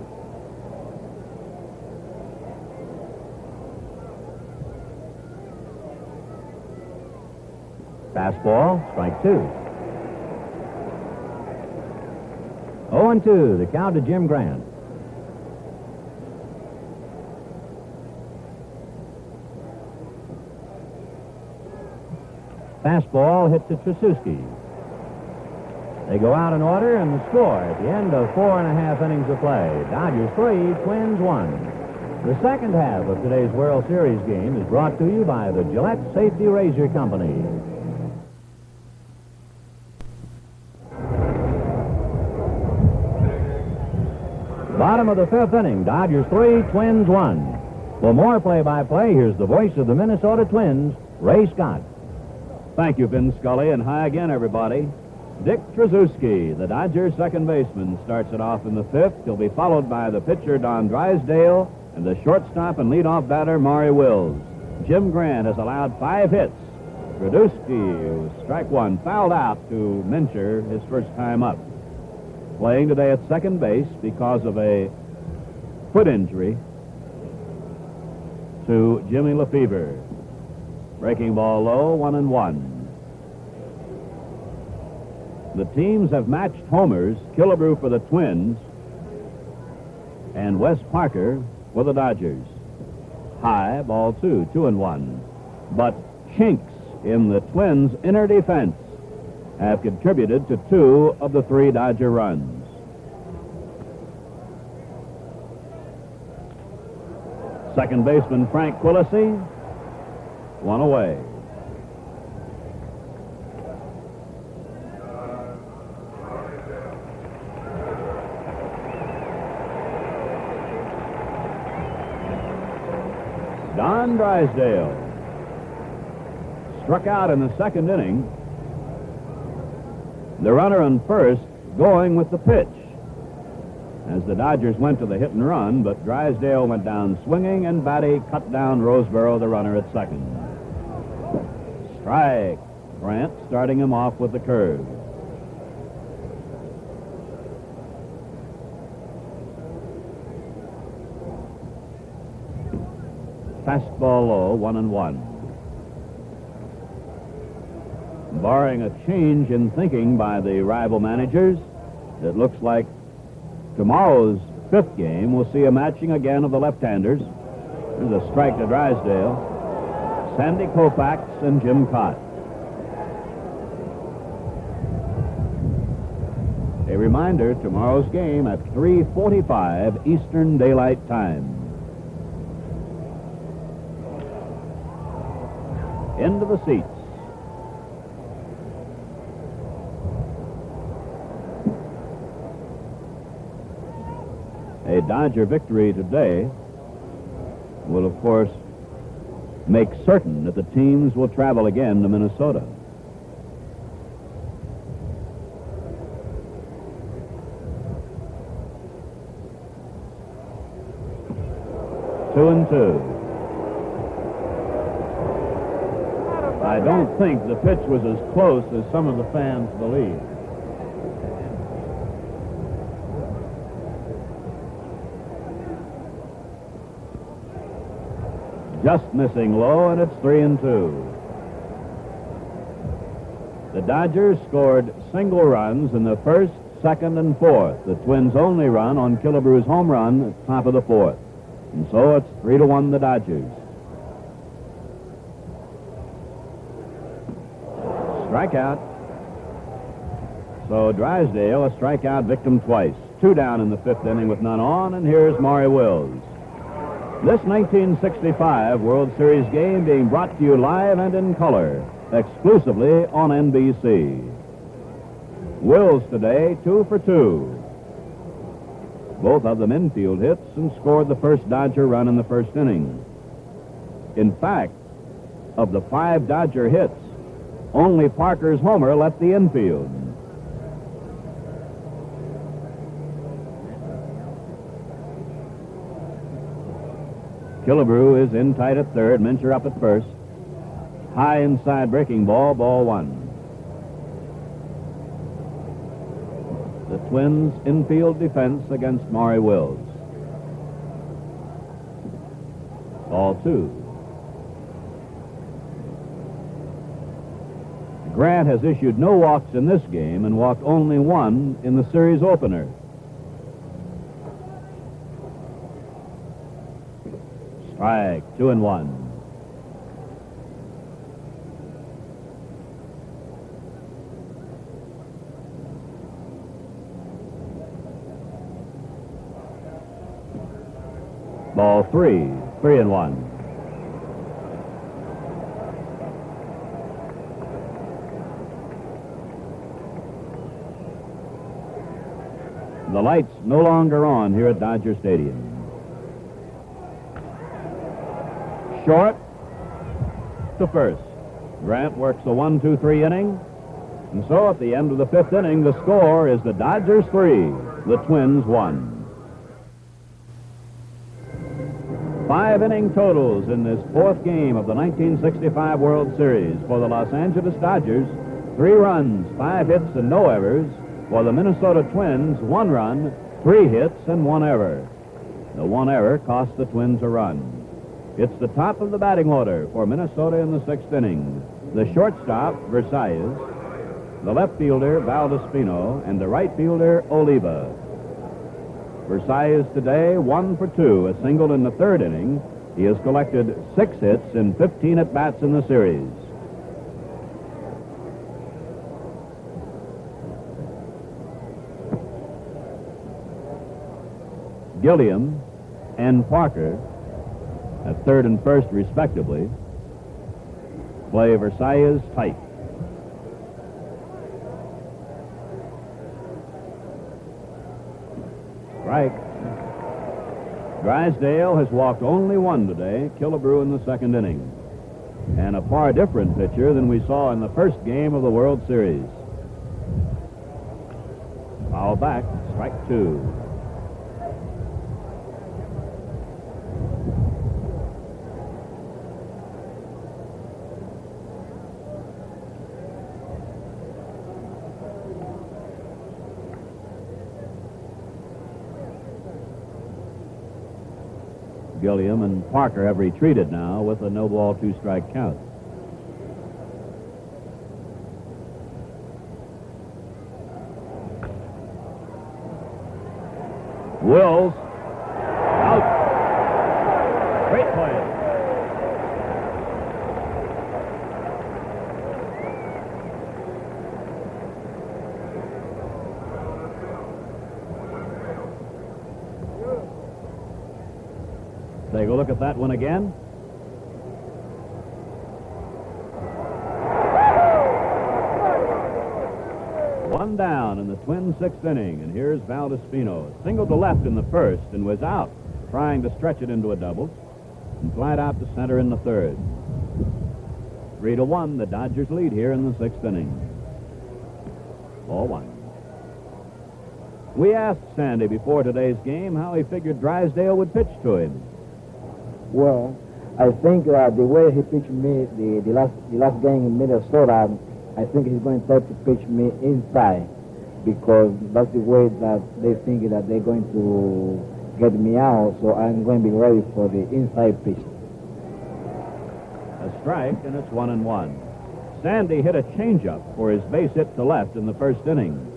Fastball, strike 2. 0-2, the count to Jim Grant. Fastball hit to Tracewski. They go out in order, and the score at the end of 4.5 innings of play. Dodgers 3, Twins 1. The second half of today's World Series game is brought to you by the Gillette Safety Razor Company. Bottom of the 5th inning, Dodgers 3, Twins 1. For more play-by-play, here's the voice of the Minnesota Twins, Ray Scott. Thank you, Vin Scully, and hi again, everybody. Dick Tracewski, the Dodgers second baseman, starts it off in the 5th. He'll be followed by the pitcher, Don Drysdale, and the shortstop and leadoff batter, Maury Wills. Jim Grant has allowed 5 hits. Tracewski, strike 1, fouled out to Mincher his first time up. Playing today at second base because of a foot injury to Jimmy Lefevre. Breaking ball low, 1-1. The teams have matched homers, Killebrew for the Twins and Wes Parker for the Dodgers. High, ball 2, 2-1. But chinks in the Twins' inner defense have contributed to 2 of the 3 Dodger runs. Second baseman Frank Quillisi, 1 away. Don Drysdale struck out in the second inning. The runner on first going with the pitch as the Dodgers went to the hit and run, but Drysdale went down swinging, and Batty cut down Roseboro, the runner, at second. Strike. Grant starting him off with the curve. Fastball low, 1-1. Barring a change in thinking by the rival managers, it looks like tomorrow's 5th game will see a matching again of the left-handers. There's a strike to Drysdale. Sandy Koufax and Jim Cott. A reminder, tomorrow's game at 3:45 Eastern Daylight Time. Into the seats. A Dodger victory today will, of course, make certain that the teams will travel again to Minnesota. Two and two. I don't think the pitch was as close as some of the fans believe. Just missing low, and it's 3-2. The Dodgers scored single runs in the first, second, and fourth. The Twins' only run on Killebrew's home run at the top of the fourth. And so it's 3-1 the Dodgers. Strikeout. So Drysdale, a strikeout victim twice. 2 down in the 5th inning with none on, and here's Maury Wills. This 1965 World Series game being brought to you live and in color, exclusively on NBC. Wills today, 2 for 2. Both of them infield hits, and scored the first Dodger run in the first inning. In fact, of the 5 Dodger hits, only Parker's homer left the infield. Killebrew is in tight at third, Mincher up at first. High inside breaking ball, ball 1. the Twins' infield defense against Maury Wills. Ball 2. Grant has issued no walks in this game and walked only one in the series opener. Strike, 2-1. Ball 3, 3-1. The lights no longer on here at Dodger Stadium. Short to first. Grant works a 1-2-3 inning. And so at the end of the 5th inning, the score is the Dodgers 3, the Twins 1. 5 inning totals in this 4th game of the 1965 World Series. For the Los Angeles Dodgers, 3 runs, 5 hits, and no errors. For the Minnesota Twins, 1 run, 3 hits, and 1 error. The 1 error cost the Twins a run. It's the top of the batting order for Minnesota in the 6th inning. The shortstop, Versailles, the left fielder, Valdespino, and the right fielder, Oliva. Versailles today, 1 for 2, a single in the 3rd inning. He has collected 6 hits in 15 at-bats in the series. Gilliam and Parker, at 3rd and 1st respectively, play Versailles tight. Strike. Drysdale has walked only 1 today, Killebrew in the 2nd inning. And a far different pitcher than we saw in the 1st game of the World Series. Foul back, strike 2. Gilliam and Parker have retreated now with a no-ball, 2-strike count. Wills out. Great play. Take a look at that one again. One down in the Twins' 6th inning, and here's Valdespino. Singled to left in the 1st and was out, trying to stretch it into a double, and flied out to center in the 3rd. 3-1, the Dodgers lead here in the 6th inning. Ball 1. We asked Sandy before today's game how he figured Drysdale would pitch to him. Well, I think the way he pitched me the last game in Minnesota, I think he's going to try to pitch me inside because that's the way that they think that they're going to get me out. So I'm going to be ready for the inside pitch. A strike, and it's 1-1. Sandy hit a changeup for his base hit to left in the 1st inning.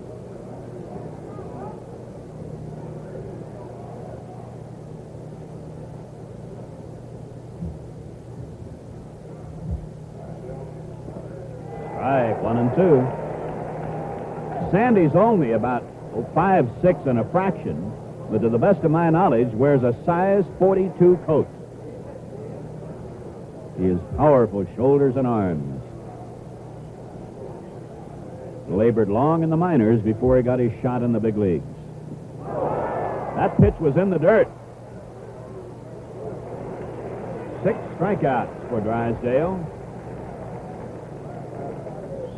Strike, 1-2. Sandy's only about 5'6" and a fraction, but to the best of my knowledge, wears a size 42 coat. He has powerful shoulders and arms. Labored long in the minors before he got his shot in the big leagues. That pitch was in the dirt. 6 strikeouts for Drysdale.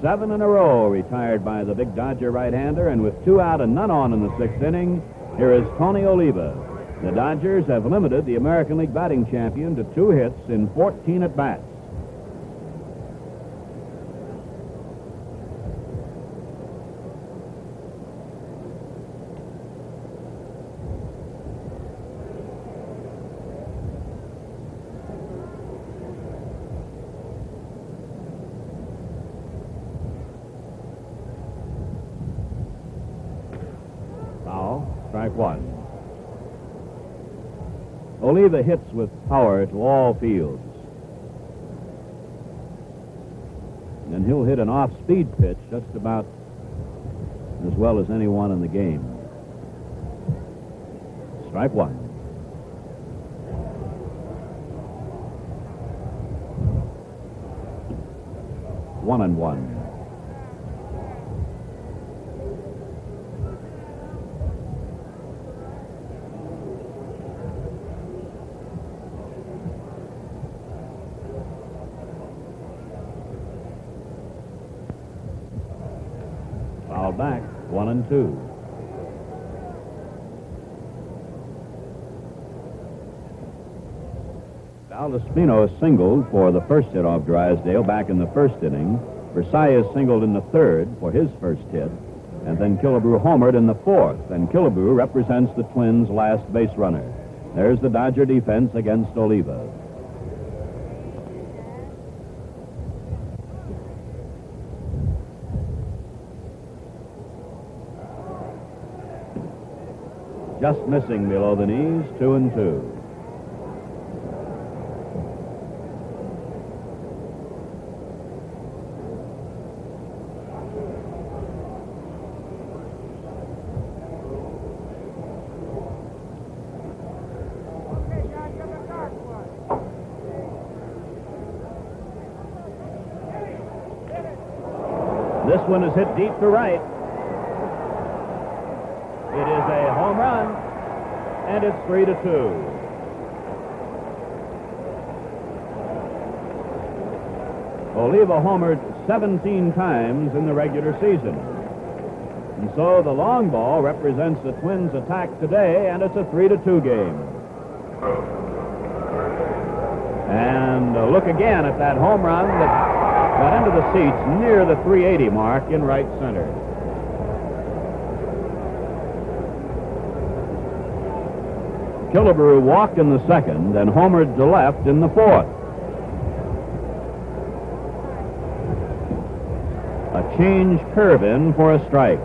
7 in a row retired by the big Dodger right-hander, and with 2 out and none on in the 6th inning, here is Tony Oliva. The Dodgers have limited the American League batting champion to 2 hits in 14 at-bats. Foul, strike one. Oliva hits with power to all fields. And he'll hit an off-speed pitch just about as well as anyone in the game. Strike one. One and one. Foul back, 1-2. Espino singled for the first hit off Drysdale back in the first inning. Versailles singled in the third for his first hit. And then Killebrew homered in the fourth. And Killebrew represents the Twins' last base runner. There's the Dodger defense against Oliva. Just missing below the knees, 2-2. This one is hit deep to right. It is a home run, and it's 3-2. Oliva homered 17 times in the regular season. And so the long ball represents the Twins' attack today, and it's a 3-2 game. And look again at that home run that got into the seats near the 380 mark in right center. Killebrew walked in the second and homered to left in the fourth. A change curve in for a strike.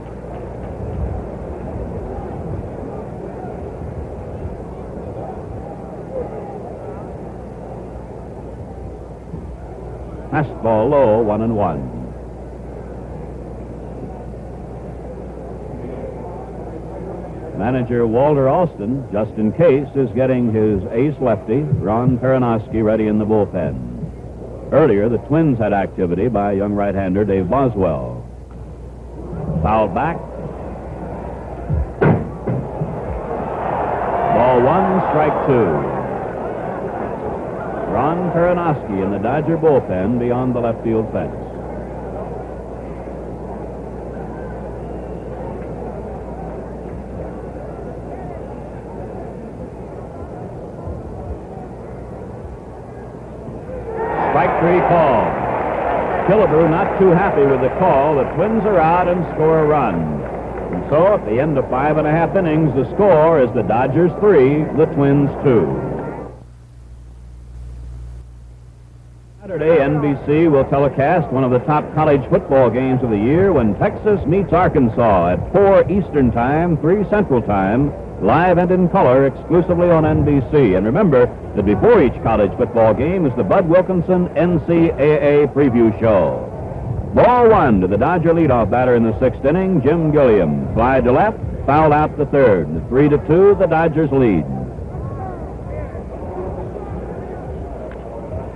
Fastball low, 1-1. Manager Walter Alston, just in case, is getting his ace lefty, Ron Peronowski, ready in the bullpen. Earlier, the Twins had activity by young right-hander Dave Boswell. Fouled back. Ball one, strike two. Ron Peronowski in the Dodger bullpen beyond the left field fence. Strike three call. Killebrew not too happy with the call. The Twins are out and score a run. And so at the end of 5.5 innings, the score is the Dodgers 3, the Twins 2. Saturday, NBC will telecast one of the top college football games of the year when Texas meets Arkansas at 4 Eastern Time, 3 Central Time, live and in color exclusively on NBC. And remember that before each college football game is the Bud Wilkinson NCAA preview show. Ball one to the Dodger leadoff batter in the 6th inning, Jim Gilliam. Fly to left, fouled out the 3rd. 3-2, the Dodgers lead.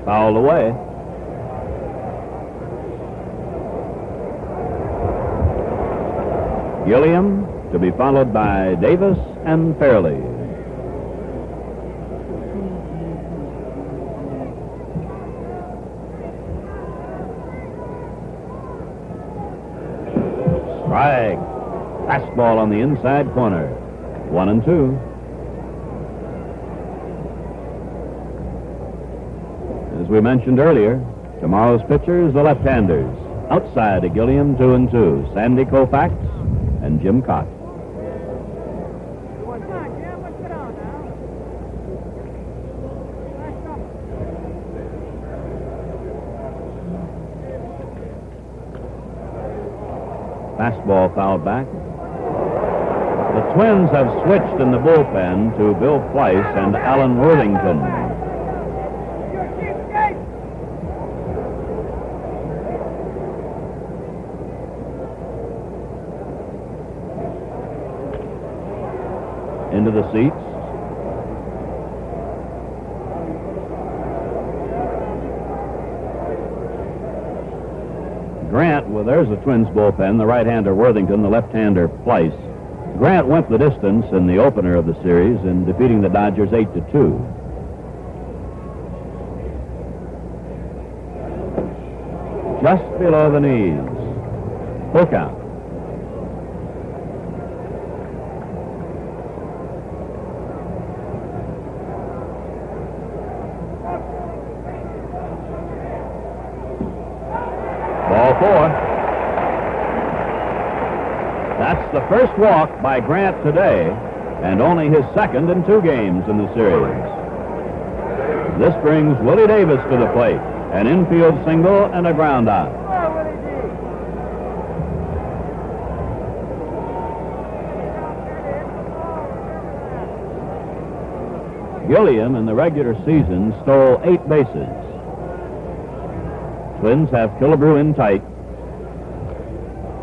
Fouled away. Gilliam to be followed by Davis and Fairley. Strike. Fastball on the inside corner. 1-2. As we mentioned earlier, tomorrow's pitchers, the left-handers. Outside to Gilliam, 2-2. Sandy Koufax and Jim Cott. Fastball fouled back. The Twins have switched in the bullpen to Bill Price and Alan Worthington. Into the seats. Grant, well, there's the Twins bullpen, the right-hander Worthington, the left-hander Price. Grant went the distance in the opener of the series in defeating the Dodgers 8-2. Just below the knees. Full count. Ball 4. That's the first walk by Grant today, and only his second in 2 games in the series. This brings Willie Davis to the plate, an infield single and a ground out. Gilliam in the regular season stole 8 bases. Twins have Killebrew in tight.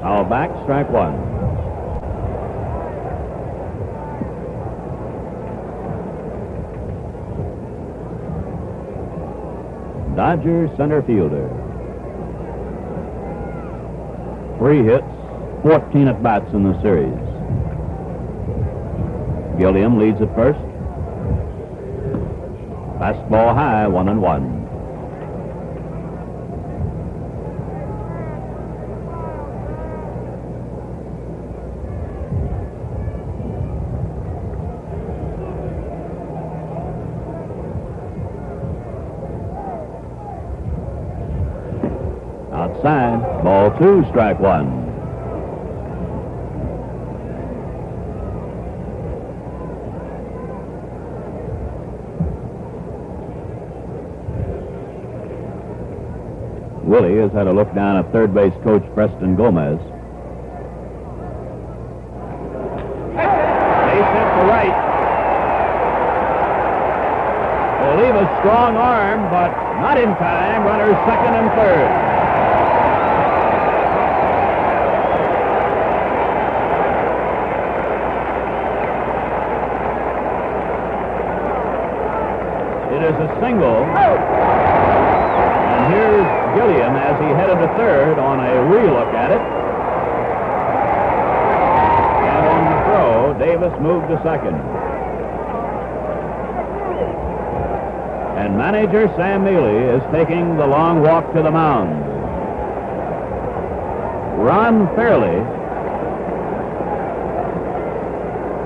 Foul back, strike 1. Dodger center fielder. 3 hits, 14 at-bats in the series. Gilliam leads at first. Fastball high, 1-1. Outside, ball 2, strike 1. Willie has had a look down at third base coach Preston Gomez. Base hit to right. Will leave a strong arm, but not in time. Runners second and third. It is a single. And here's Gilliam as he headed to third on a relook at it. And on the throw, Davis moved to second. And manager Sam Mealy is taking the long walk to the mound. Ron Fairley,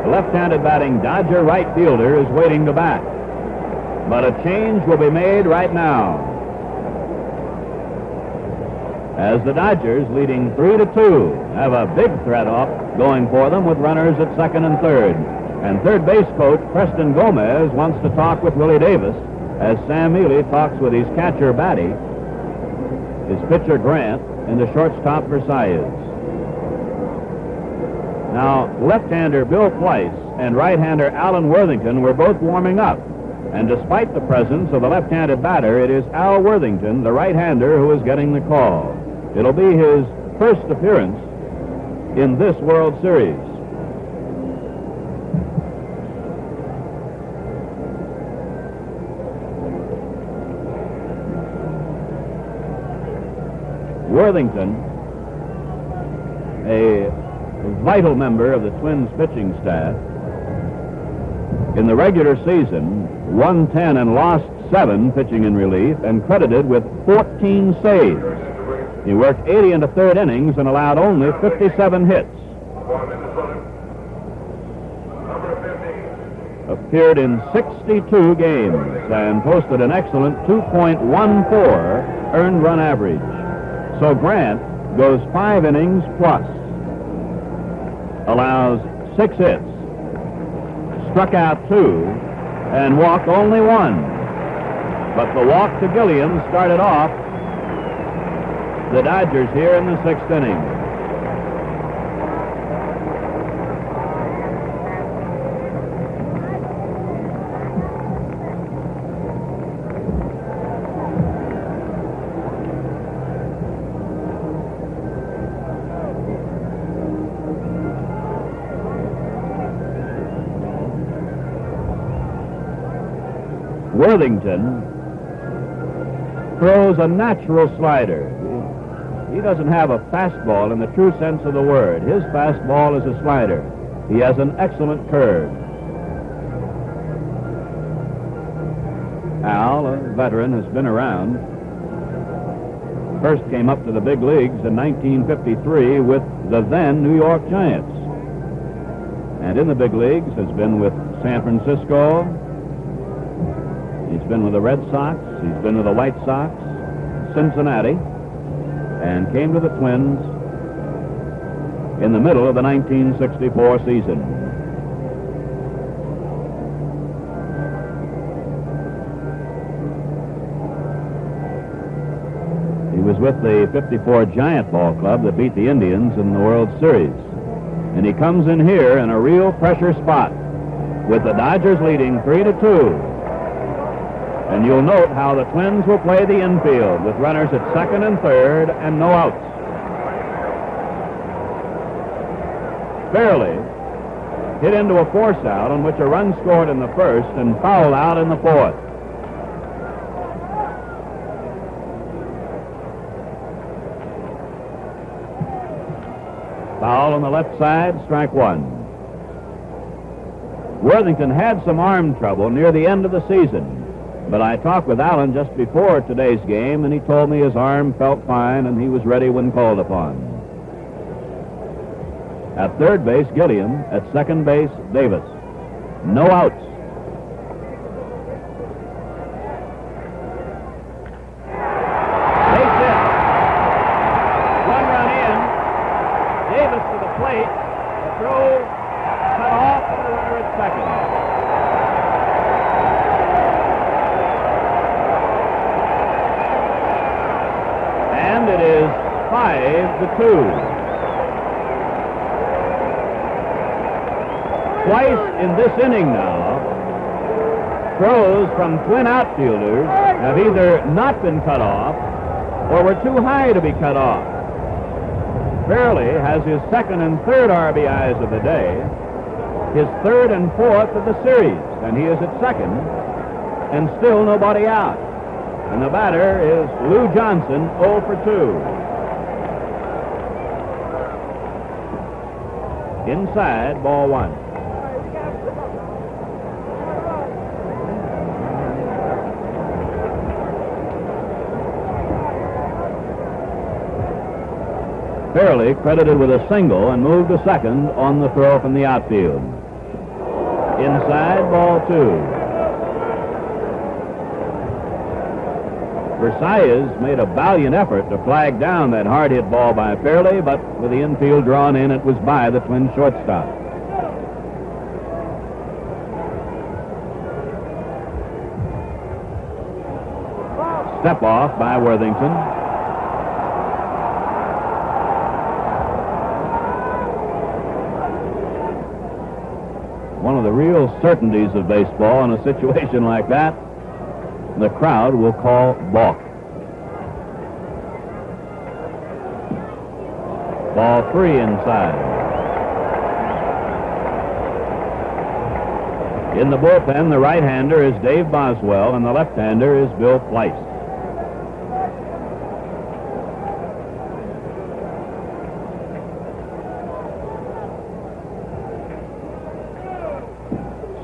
the left-handed batting Dodger right fielder, is waiting to bat. But a change will be made right now, as the Dodgers, leading 3-2, have a big threat off going for them with runners at second and third. And third base coach Preston Gomez wants to talk with Willie Davis as Sam Mealy talks with his catcher Batty, his pitcher Grant, and the shortstop Versailles. Now, left-hander Bill Price and right-hander Alan Worthington were both warming up. And despite the presence of the left-handed batter, it is Al Worthington, the right-hander, who is getting the call. It'll be his first appearance in this World Series. Worthington, a vital member of the Twins pitching staff, in the regular season, won 10 and lost 7 pitching in relief, and credited with 14 saves. He worked 80 into third innings and allowed only 57 hits. Appeared in 62 games and posted an excellent 2.14 earned run average. So Grant goes 5 innings plus, allows 6 hits, struck out 2, and walked only 1. But the walk to Gilliam started off the Dodgers here in the 6th inning. Worthington throws a natural slider. He doesn't have a fastball in the true sense of the word. His fastball is a slider. He has an excellent curve. Al, a veteran, has been around. First came up to the big leagues in 1953 with the then New York Giants. And in the big leagues has been with San Francisco. He's been with the Red Sox. He's been with the White Sox, Cincinnati, and came to the Twins in the middle of the 1964 season. He was with the 54 Giant Ball Club that beat the Indians in the World Series. And he comes in here in a real pressure spot with the Dodgers leading 3-2. And you'll note how the Twins will play the infield with runners at second and third and no outs. Fairley hit into a force out on which a run scored in the first and fouled out in the fourth. Foul on the left side, strike one. Worthington had some arm trouble near the end of the season, but I talked with Allen just before today's game, and he told me his arm felt fine and he was ready when called upon. At third base, Gilliam. At second base, Davis. No outs. Base hit. One run in. Davis to the plate. The throw cut off and the runner at second. And it is 5-2. Twice in this inning now, throws from Twin outfielders have either not been cut off or were too high to be cut off. Fairley has his second and third RBIs of the day, his third and fourth of the series, and he is at second, and still nobody out. And the batter is Lou Johnson, 0 for 2. Inside, ball one. Fairley credited with a single and moved to second on the throw from the outfield. Inside, ball two. Versailles made a valiant effort to flag down that hard hit ball by Fairley, but with the infield drawn in, it was by the Twin shortstop. Step off by Worthington. One of the real certainties of baseball in a situation like that, the crowd will call balk. Ball three inside. In the bullpen, the right-hander is Dave Boswell, and the left-hander is Bill Fleiss.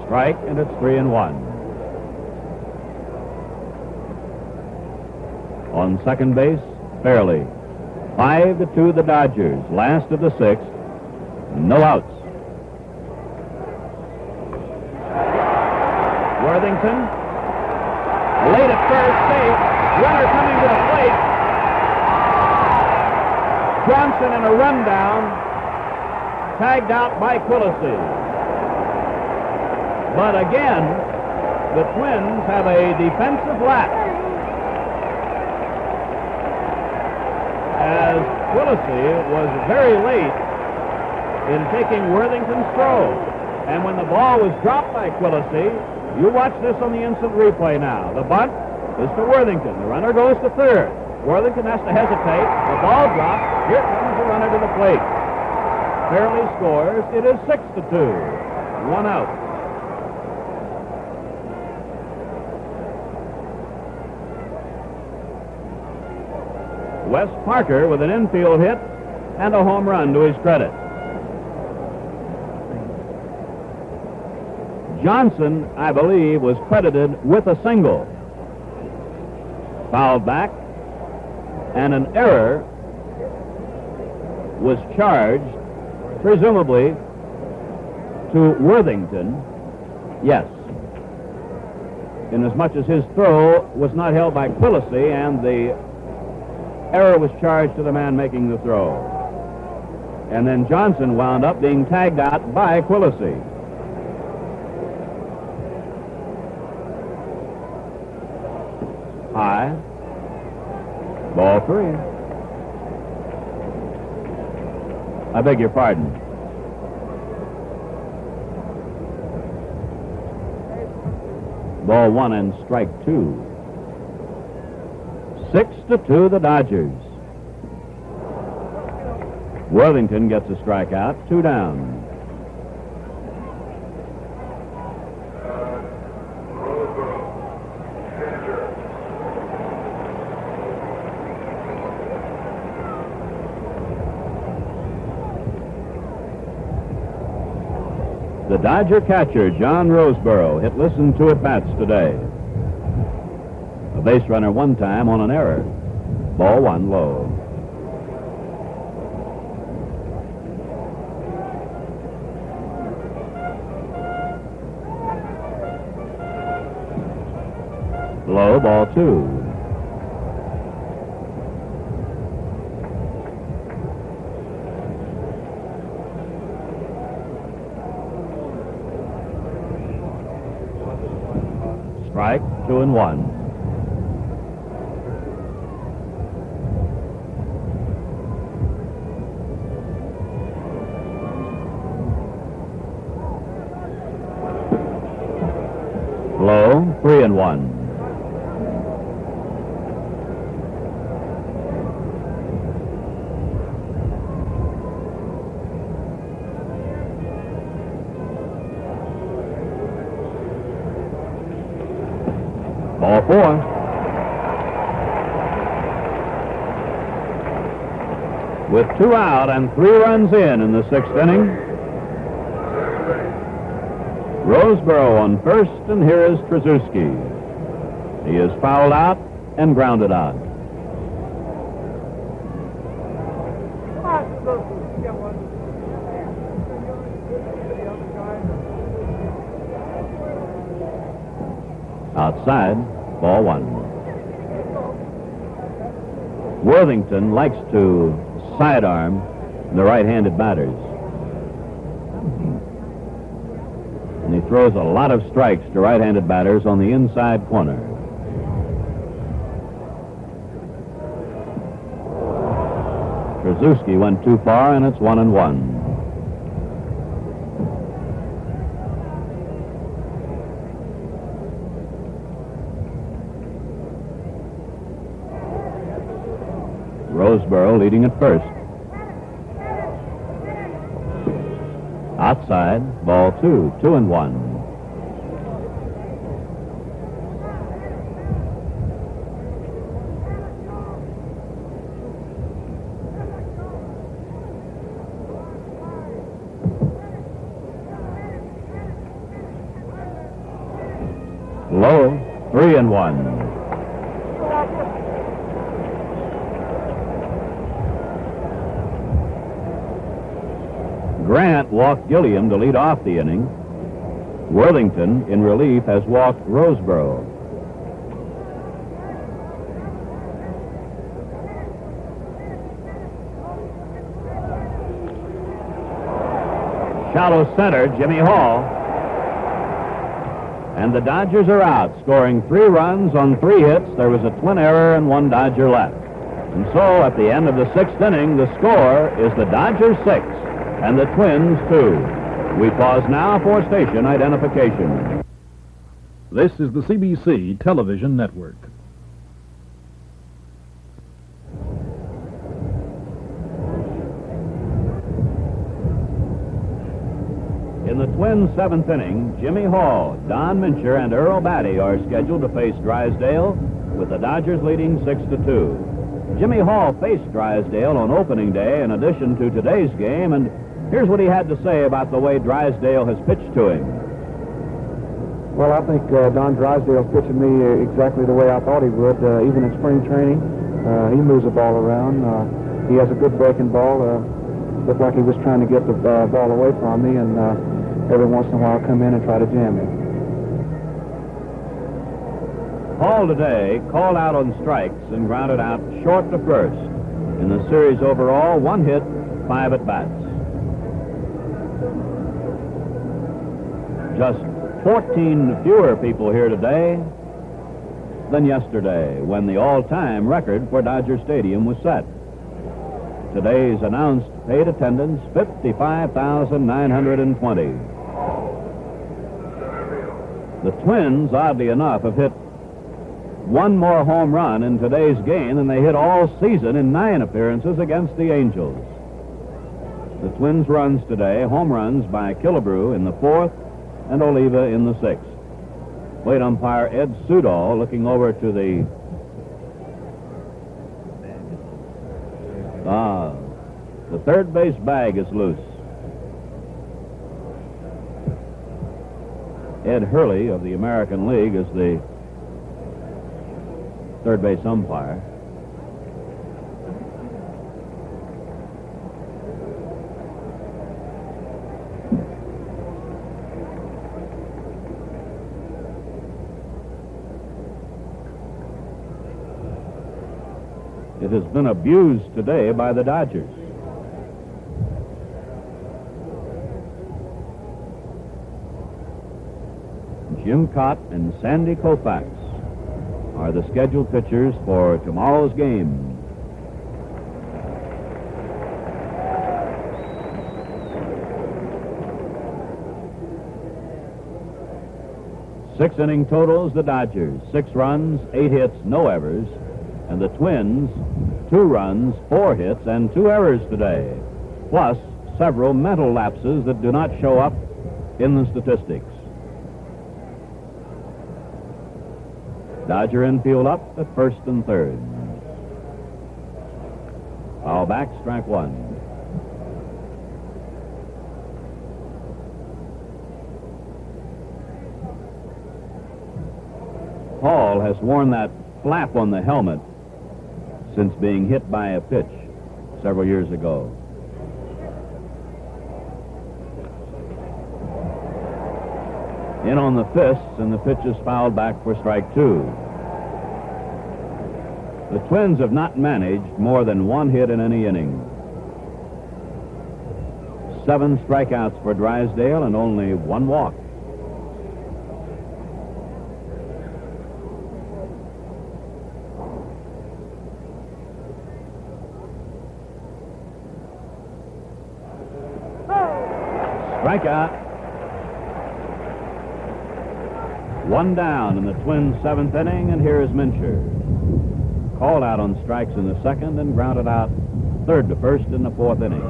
Strike, and it's 3-1. On second base, Fairley. 5-2 the Dodgers, last of the sixth. No outs. Worthington, late at first, safe. Runner coming to the plate. Johnson in a rundown, tagged out by Quillisi. But again, the Twins have a defensive lapse, as Quillisi was very late in taking Worthington's throw. And when the ball was dropped by Quillisi, you watch this on the instant replay now. The bunt is to Worthington. The runner goes to third. Worthington has to hesitate. The ball drops. Here comes the runner to the plate. Fairley scores. It is 6-2. One out. Wes Parker with an infield hit and a home run to his credit. Johnson, I believe, was credited with a single. Fouled back, and an error was charged, presumably, to Worthington. Yes. Inasmuch as his throw was not held by Quillisi, and the error was charged to the man making the throw. And then Johnson wound up being tagged out by Quillisi. High. Ball 3. I beg your pardon. Ball 1 and strike 2. 6-2 the Dodgers. Worthington gets a strikeout, 2 down. The Dodger catcher, John Roseboro, hit less than 2 at-bats today. A base runner one time on an error. Ball 1 low. Low, ball 2. Strike, 2-1. Low, 3-1. Ball 4. With 2 out and 3 runs in the 6th inning, Roseboro on first, and here is Trzaski. He is fouled out and grounded out. Outside, ball 1. Worthington likes to sidearm the right-handed batters. And he throws a lot of strikes to right-handed batters on the inside corner. Trzaski went too far, and it's 1-1. Roseboro leading at first. Outside, ball 2, 2-1. Low, 3-1. Grant walked Gilliam to lead off the inning. Worthington, in relief, has walked Roseboro. Shallow center, Jimmy Hall. And the Dodgers are out, scoring 3 runs on 3 hits. There was a twin error and 1 Dodger left. And so, at the end of the 6th inning, the score is the Dodgers 6 and the Twins 2. We pause now for station identification. This is the CBC Television Network. In the Twins' 7th inning, Jimmy Hall, Don Mincher, and Earl Batty are scheduled to face Drysdale, with the Dodgers leading 6-2. Jimmy Hall faced Drysdale on opening day in addition to today's game, and here's what he had to say about the way Drysdale has pitched to him. Well, I think Don Drysdale's pitching me exactly the way I thought he would. Even in spring training, he moves the ball around. He has a good breaking ball. Looked like he was trying to get the ball away from me, and every once in a while come in and try to jam me. Hall today called out on strikes and grounded out short to first. In the series overall, 1 hit, 5 at-bats. Just 14 fewer people here today than yesterday, when the all-time record for Dodger Stadium was set. Today's announced paid attendance, 55,920. The Twins, oddly enough, have hit 1 more home run in today's game than they hit all season in 9 appearances against the Angels. The Twins' runs today, home runs by Killebrew in the 4th and Oliva in the 6th. Plate umpire Ed Sudol looking over to the... the third base bag is loose. Ed Hurley of the American League is the third base umpire. It has been abused today by the Dodgers. Jim Cott and Sandy Koufax are the scheduled pitchers for tomorrow's game. Six-inning totals, the Dodgers, 6 runs, 8 hits, no errors, and the Twins, 2 runs, 4 hits, and 2 errors today, plus several mental lapses that do not show up in the statistics. Dodger infield up at first and third. Foul back, strike 1. Hall has worn that flap on the helmet since being hit by a pitch several years ago. In on the fists, and the pitch is fouled back for strike 2. The Twins have not managed more than 1 hit in any inning. 7 strikeouts for Drysdale and only 1 walk. Strikeout. 1 down in the Twins' 7th inning, and here is Mincher. Called out on strikes in the 2nd and grounded out 3rd to 1st in the 4th inning.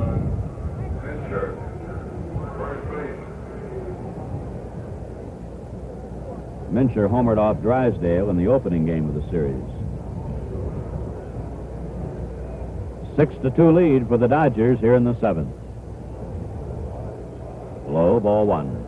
Mincher homered off Drysdale in the opening game of the series. 6-2 lead for the Dodgers here in the 7th. Low, ball 1.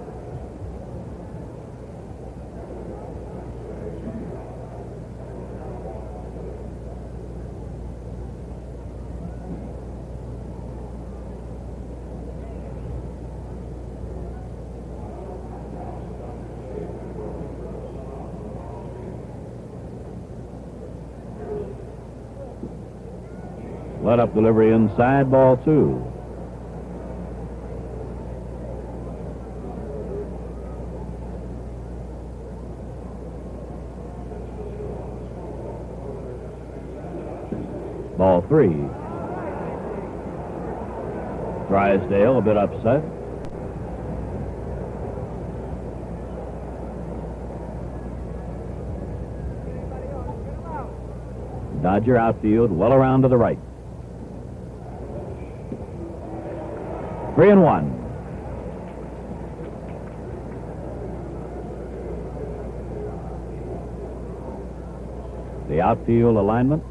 Let up delivery inside, ball 2. Ball 3. Drysdale a bit upset. Dodger outfield well around to the right. 3-1. The outfield alignment.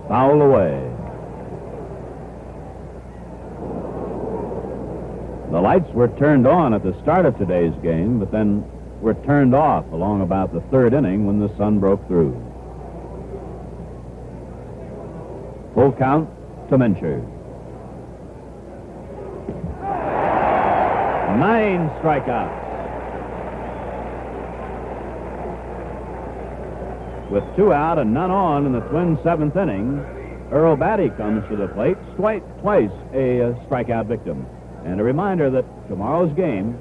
Fouled away. The lights were turned on at the start of today's game, but then were turned off along about the third inning when the sun broke through. Full count to Mincher. 9 strikeouts. With 2 out and none on in the Twins' 7th inning, Earl Batty comes to the plate, twice a strikeout victim. And a reminder that tomorrow's game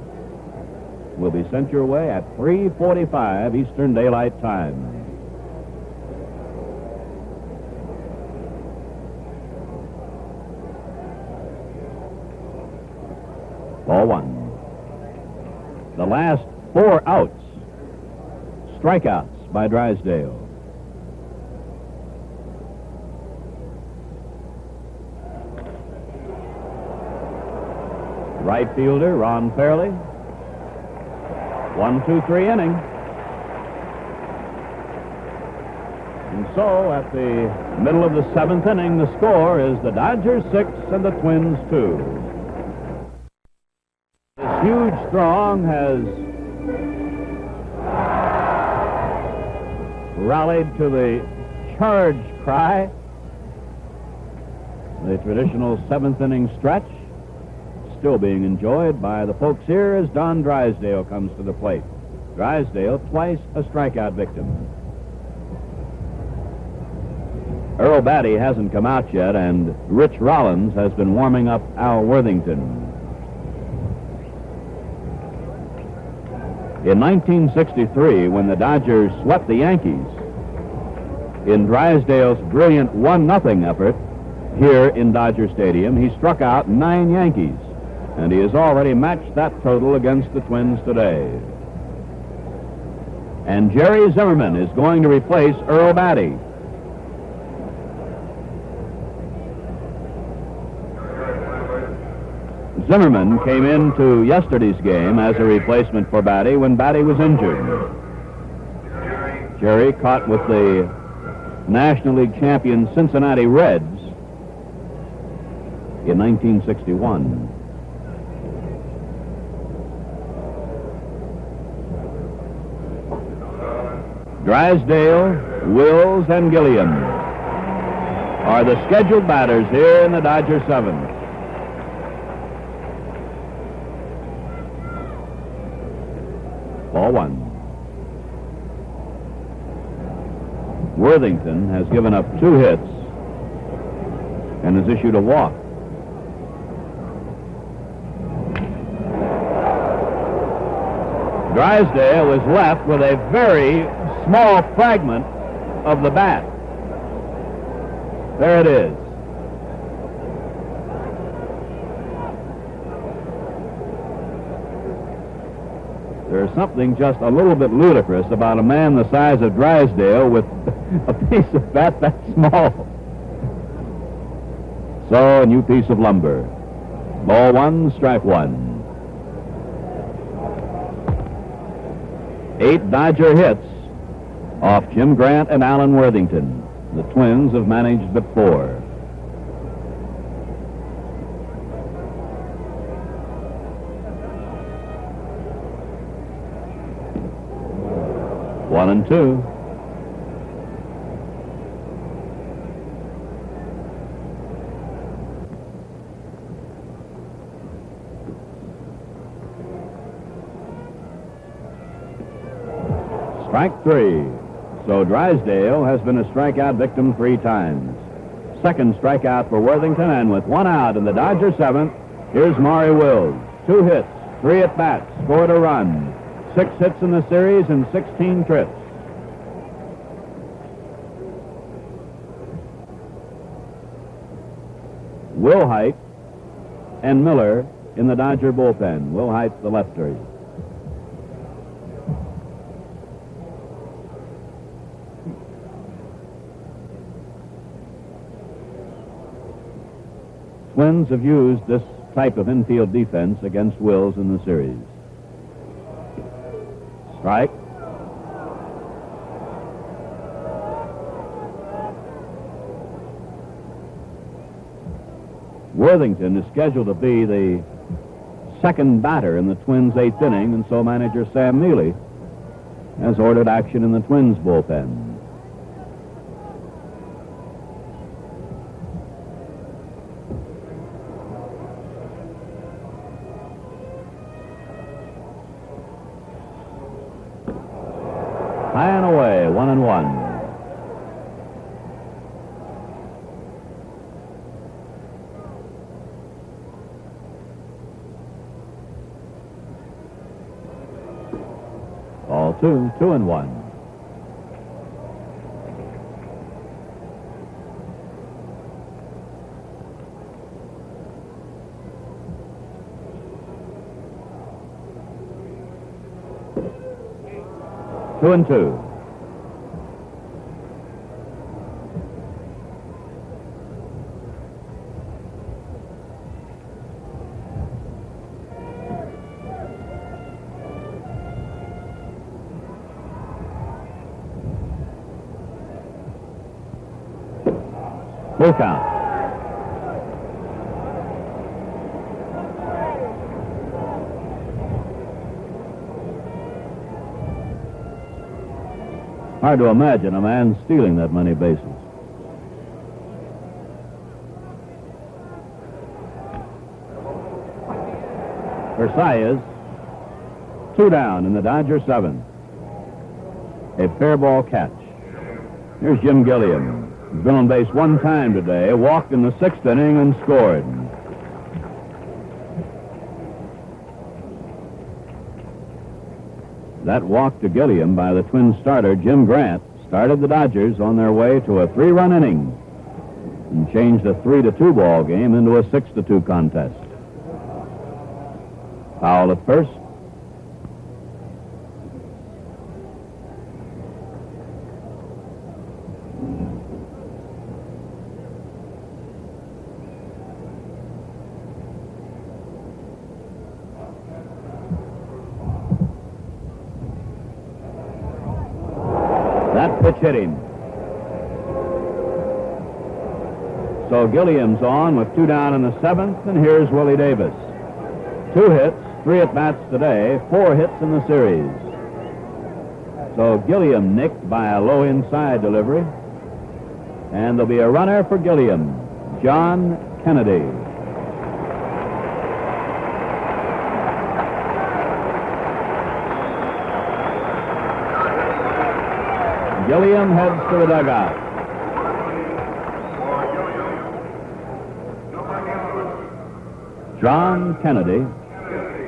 will be sent your way at 3:45 Eastern Daylight Time. Ball 1. The last 4 outs. Strikeouts by Drysdale. Right fielder Ron Fairley. 1-2-3 inning. And so at the middle of the 7th inning, the score is the Dodgers 6 and the Twins 2. This huge throng has rallied to the charge cry. The traditional 7th inning stretch still being enjoyed by the folks here as Don Drysdale comes to the plate. Drysdale, twice a strikeout victim. Earl Batty hasn't come out yet, and Rich Rollins has been warming up Al Worthington. In 1963, when the Dodgers swept the Yankees, in Drysdale's brilliant 1-0 effort here in Dodger Stadium, he struck out 9 Yankees. And he has already matched that total against the Twins today. And Jerry Zimmerman is going to replace Earl Batty. Zimmerman came into yesterday's game as a replacement for Batty when Batty was injured. Jerry caught with the National League champion Cincinnati Reds in 1961. Drysdale, Wills, and Gilliam are the scheduled batters here in the Dodger 7th. Ball 1. Worthington has given up 2 hits and has issued a walk. Drysdale is left with a very small fragment of the bat. There it is. There's something just a little bit ludicrous about a man the size of Drysdale with a piece of bat that small. So, a new piece of lumber. Ball 1, strike 1. 8 Dodger hits off Jim Grant and Alan Worthington. The Twins have managed but 4. One and 2. Strike 3. So Drysdale has been a strikeout victim 3 times. Second strikeout for Worthington, and with 1 out in the Dodger 7th, here's Maury Wills. 2 hits, 3 at-bats, scored a run. 6 hits in the series and 16 trips. Wilhite and Miller in the Dodger bullpen. Wilhite, the lefter. Twins have used this type of infield defense against Wills in the series. Strike. Worthington is scheduled to be the second batter in the Twins' eighth inning, and so manager Sam Neely has ordered action in the Twins' bullpen. High and away, 1-1. Ball 2, 2-1. Two and two. Full count. Hard to imagine a man stealing that many bases. Versailles, 2 down in the Dodger 7th. A fair ball catch. Here's Jim Gilliam. He's been on base 1 time today, walked in the 6th inning and scored. That walk to Gilliam by the Twins starter, Jim Grant, started the Dodgers on their way to a 3-run inning and changed a 3-2 ball game into a 6-2 contest. Foul at first. That pitch hit him. So Gilliam's on with 2 down in the 7th, and here's Willie Davis. 2 hits, 3 at-bats today, 4 hits in the series. So Gilliam nicked by a low inside delivery, and there'll be a runner for Gilliam, John Kennedy. Gilliam heads to the dugout. John Kennedy,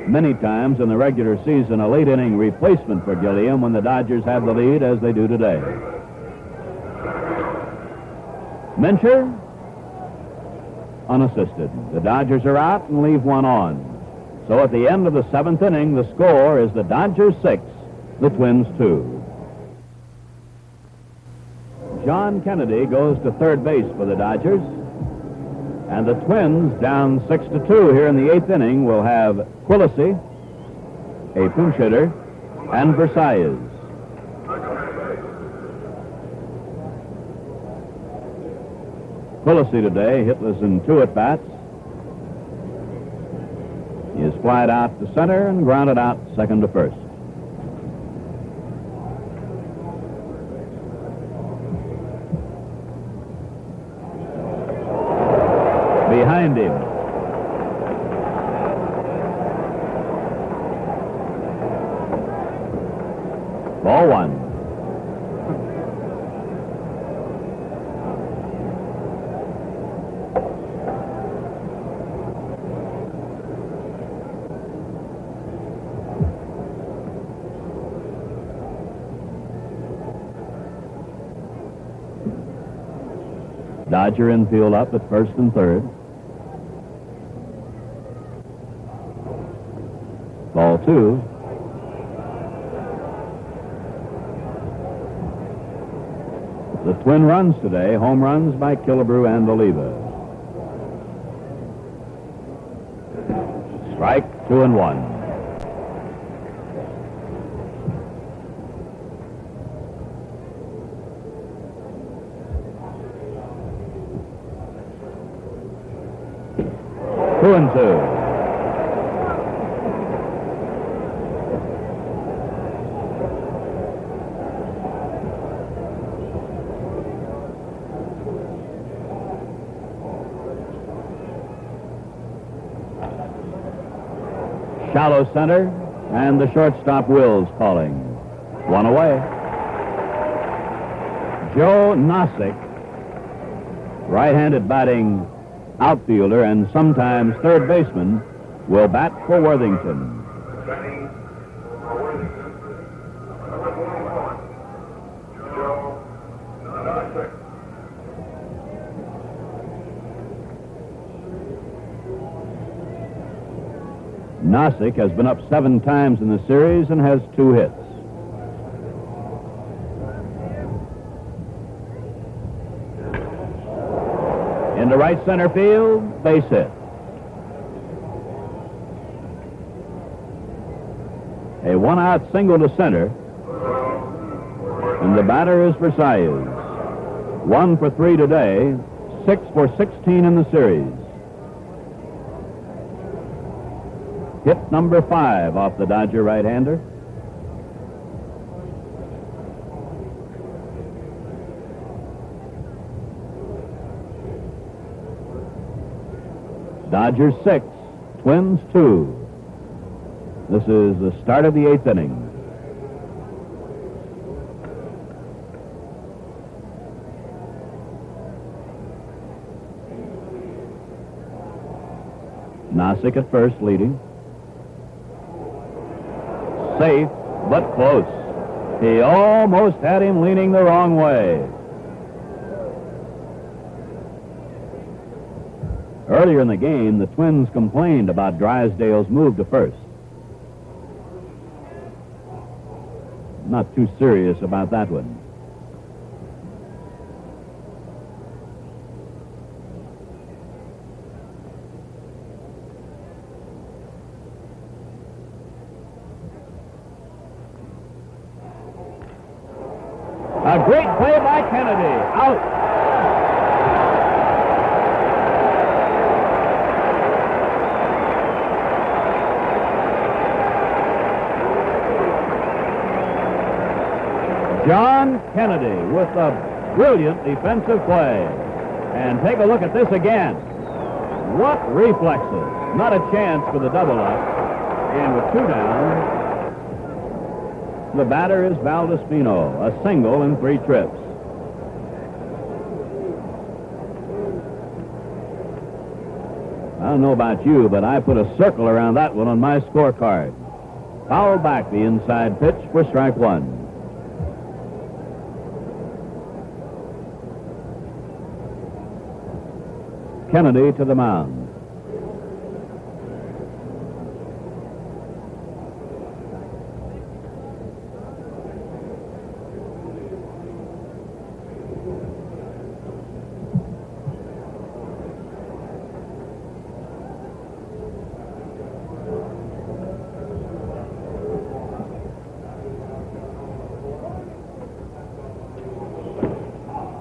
many times in the regular season, a late inning replacement for Gilliam when the Dodgers have the lead, as they do today. Mincher, unassisted. The Dodgers are out and leave 1 on. So at the end of the 7th inning, the score is the Dodgers 6, the Twins 2. John Kennedy goes to third base for the Dodgers, and the Twins, down 6-2 here in the 8th inning, will have Quillisi, a pinch hitter, and Versailles. Quillisi today hitless in 2 at-bats. He is flied out to center and grounded out second to first. Behind him. Ball 1. Dodger infield up at first and third. Ball 2. The Twin runs today, home runs by Killebrew and Oliva. Strike 2-1. 2-2. Shallow center, and the shortstop Wills calling. One away. Joe Nosick, right-handed batting outfielder and sometimes third baseman, will bat for Worthington. Nosick has been up 7 times in the series and has 2 hits. Into right center field, base hit. A 1-out single to center, and the batter is Versailles. 1 for 3 today, 6 for 16 in the series. Hit number 5 off the Dodger right-hander. Dodgers 6, Twins 2. This is the start of the 8th inning. Nosick at first, leading. Safe, but close. He almost had him leaning the wrong way. Earlier in the game, the Twins complained about Drysdale's move to first. Not too serious about that one. A great play by Kennedy. Out. John Kennedy with a brilliant defensive play. And take a look at this again. What reflexes. Not a chance for the double up. And with 2 down, the batter is Valdespino, a single in 3 trips. I don't know about you, but I put a circle around that one on my scorecard. Foul back the inside pitch for strike 1. Kennedy to the mound.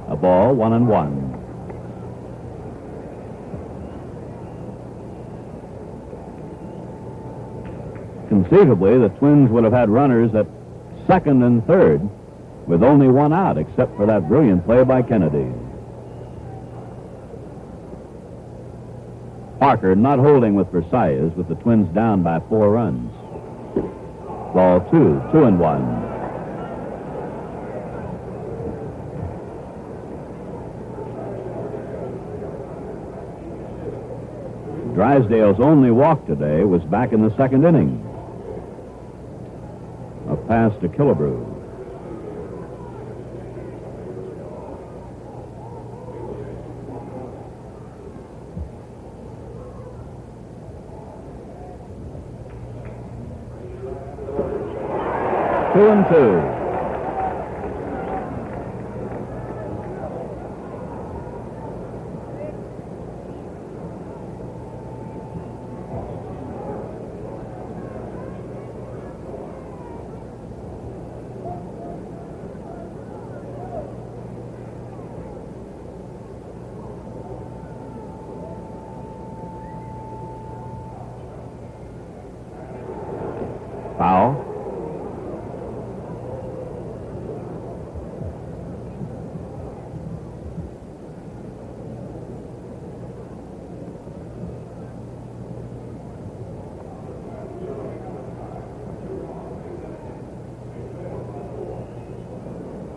A ball, 1-1. Conceivably, the Twins would have had runners at second and third with only 1 out, except for that brilliant play by Kennedy. Parker not holding with Versailles, with the Twins down by 4 runs. Ball 2, 2-1. Drysdale's only walk today was back in the 2nd inning. A pass to Killebrew. Two and two.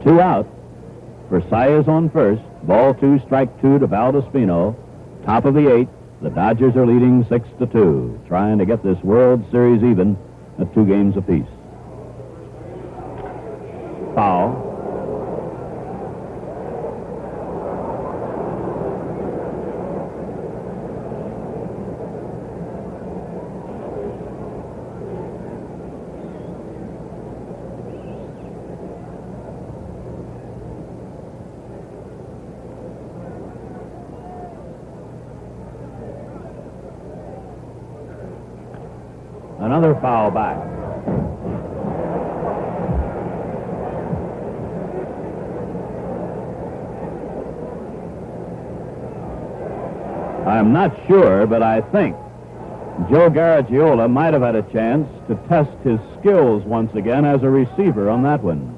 2 out. Versailles on first. Ball 2, strike 2 to Valdespino. Top of the 8th. The Dodgers are leading 6-2, trying to get this World Series even at 2 games apiece. Foul. Another foul back. I'm not sure, but I think Joe Garagiola might have had a chance to test his skills once again as a receiver on that one.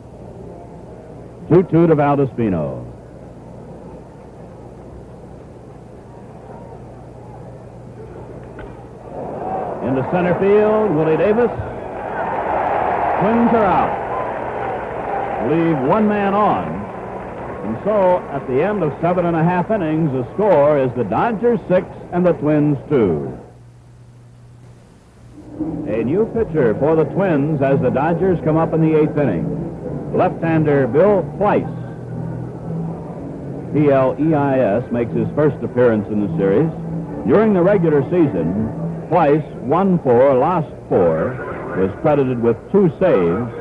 2-2 to Valdespino. Into center field, Willie Davis. Twins are out. Leave one man on. And so, at the end of 7.5 innings, the score is the Dodgers 6 and the Twins 2. A new pitcher for the Twins as the Dodgers come up in the 8th inning. Left-hander Bill Pleiss. P-L-E-I-S makes his first appearance in the series. During the regular season, Pleiss won 4, lost 4, was credited with 2 saves.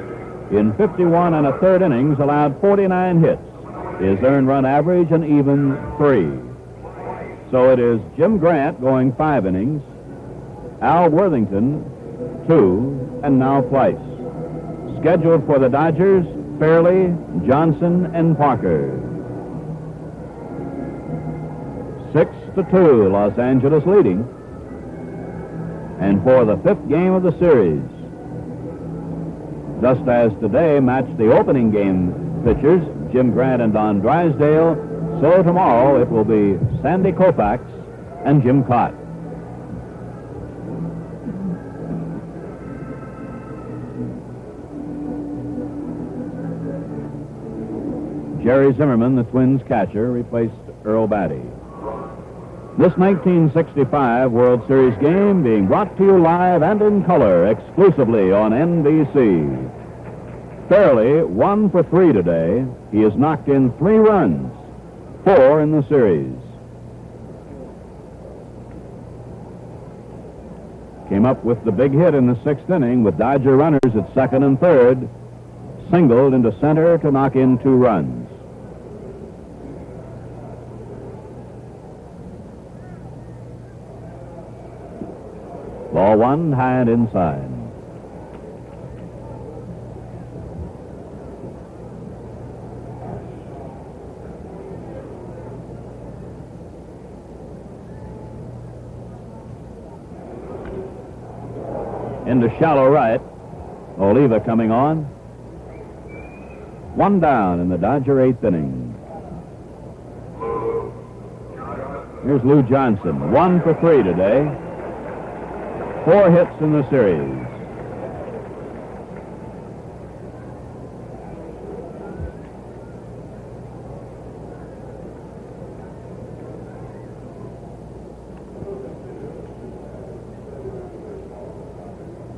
In 51 1/3 innings, allowed 49 hits. His earned run average an even 3. So it is Jim Grant going 5 innings, Al Worthington 2, and now Pleiss. Scheduled for the Dodgers, Fairley, Johnson, and Parker. 6-2, Los Angeles leading. And for the 5th game of the series, just as today matched the opening game pitchers, Jim Grant and Don Drysdale, so tomorrow it will be Sandy Koufax and Jim Cott. Jerry Zimmerman, the Twins catcher, replaced Earl Batty. This 1965 World Series game being brought to you live and in color exclusively on NBC. Fairley 1 for 3 today. He has knocked in 3 runs, 4 in the series. Came up with the big hit in the 6th inning with Dodger runners at 2nd and 3rd. Singled into center to knock in 2 runs. Ball 1, high and inside. Into shallow right. Oliva coming on. 1 down in the Dodger 8th inning. Here's Lou Johnson. 1 for 3 today. 4 hits in the series.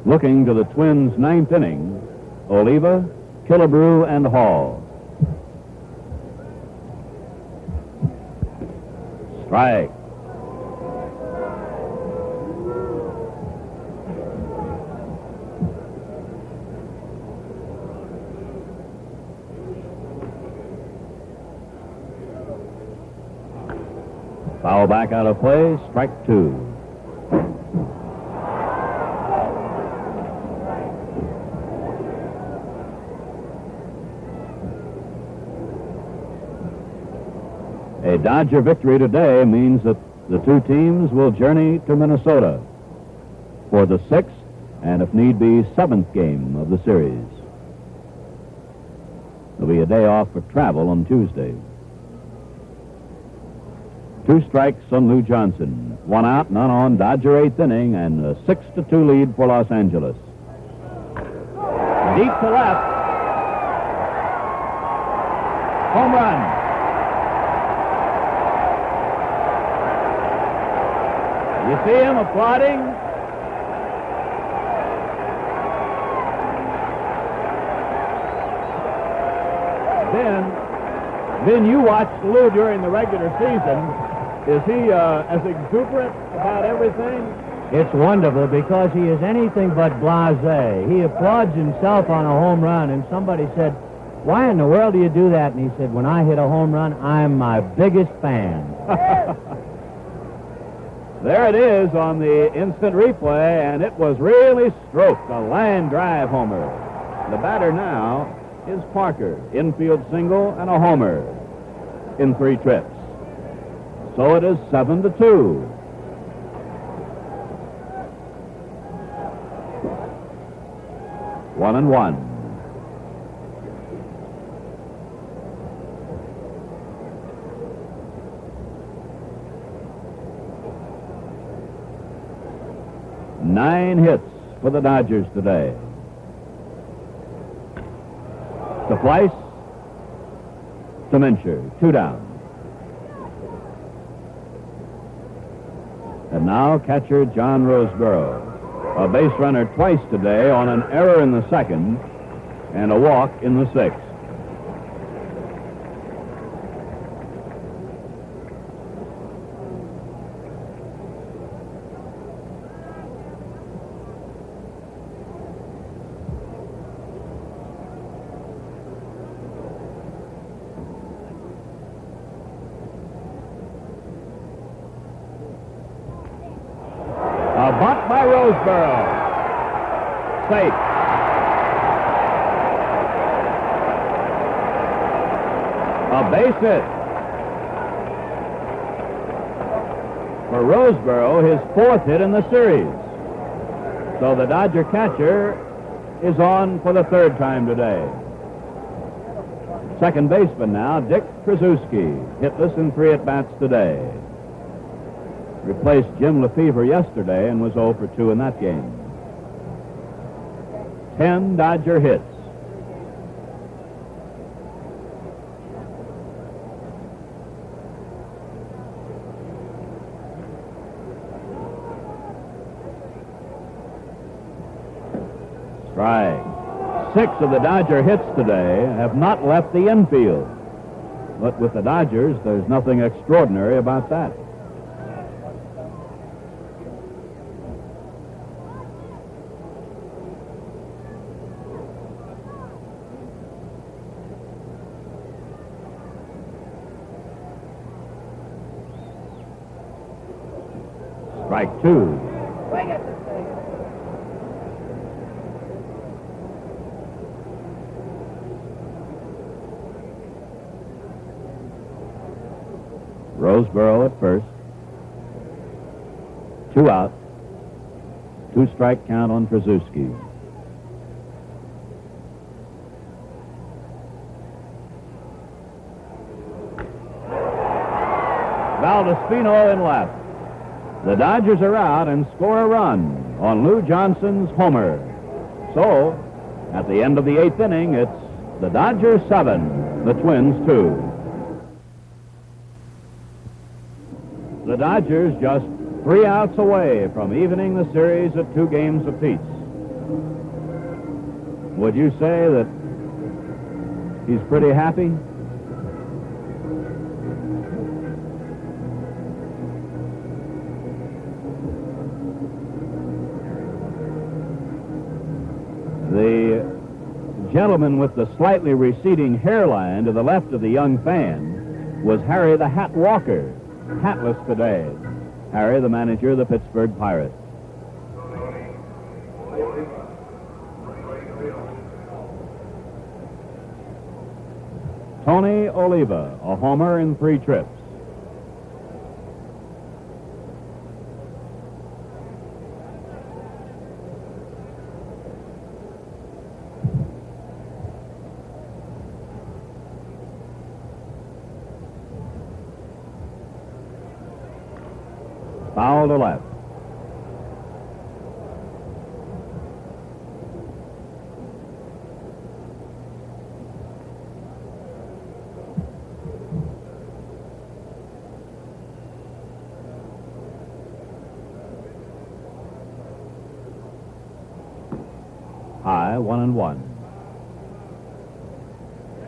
Looking to the Twins' 9th inning, Oliva, Killebrew, and Hall. Strike. Foul back out of play, strike 2. A Dodger victory today means that the 2 teams will journey to Minnesota for the 6th and, if need be, 7th game of the series. There'll be a day off for travel on Tuesday. 2 strikes on Lou Johnson. 1 out, none on. Dodger 8th inning, and a 6-2 lead for Los Angeles. Deep to left. Home run. You see him applauding? Then you watched Lou during the regular season. Is he as exuberant about everything? It's wonderful because he is anything but blasé. He applauds himself on a home run, and somebody said, "Why in the world do you do that?" And he said, "When I hit a home run, I'm my biggest fan." There it is on the instant replay, and it was really stroked, a line drive homer. The batter now is Parker, infield single and a homer in 3 trips. So it is 7-2. One and one. Nine hits for the Dodgers today. To Fleiss, to Mincher, 2 down. And now catcher John Roseboro. A base runner twice today on an error in the 2nd and a walk in the 6th. A bunt by Roseboro. Safe. A base hit. For Roseboro, his 4th hit in the series. So the Dodger catcher is on for the 3rd time today. Second baseman now, Dick Krasuski, hitless in 3 at-bats today. Replaced Jim Lefevre yesterday and was 0 for 2 in that game. 10 Dodger hits. Strike. 6 of the Dodger hits today have not left the infield. But with the Dodgers, there's nothing extraordinary about that. Strike 2. Roseboro at first. 2 out. 2 strike count on Krasuski. Valdespino in left. The Dodgers are out and score a run on Lou Johnson's homer. So, at the end of the 8th inning, it's the Dodgers 7, the Twins 2. The Dodgers just 3 outs away from evening the series at 2 games apiece. Would you say that he's pretty happy? The gentleman with the slightly receding hairline to the left of the young fan was Harry the Hat Walker, hatless today. Harry, the manager of the Pittsburgh Pirates. Tony Oliva, a homer in 3 trips. Foul to left. tie, 1-1.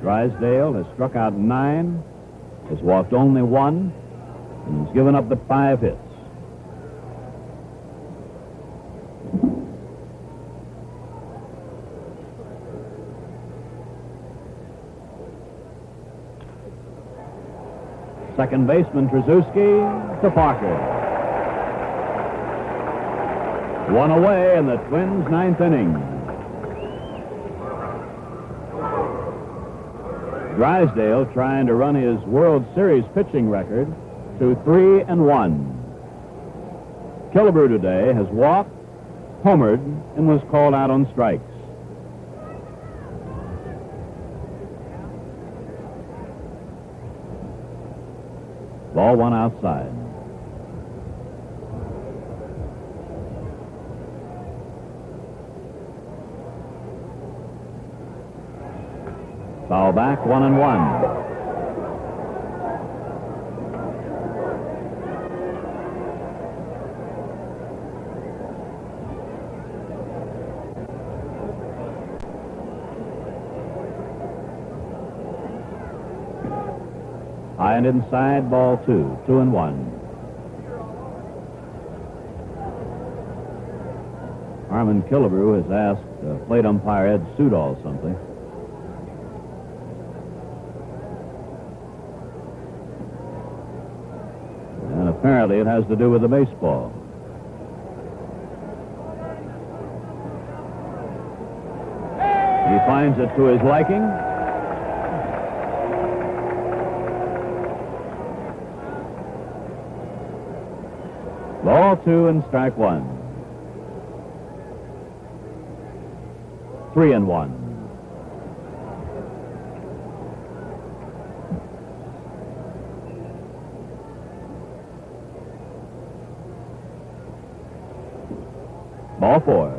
Drysdale has struck out 9, has walked only 1, and has given up the 5 hits. Second baseman Trzaskowski to Parker. 1 away in the Twins' 9th inning. Drysdale trying to run his World Series pitching record to 3-1. Killebrew today has walked, homered, and was called out on strikes. Ball 1 outside. Foul back, 1-1. High and inside, ball 2, 2-1. Harmon Killebrew has asked plate umpire Ed Sudol something. And apparently it has to do with the baseball. He finds it to his liking. Ball 2 and strike 1. 3-1. Ball 4.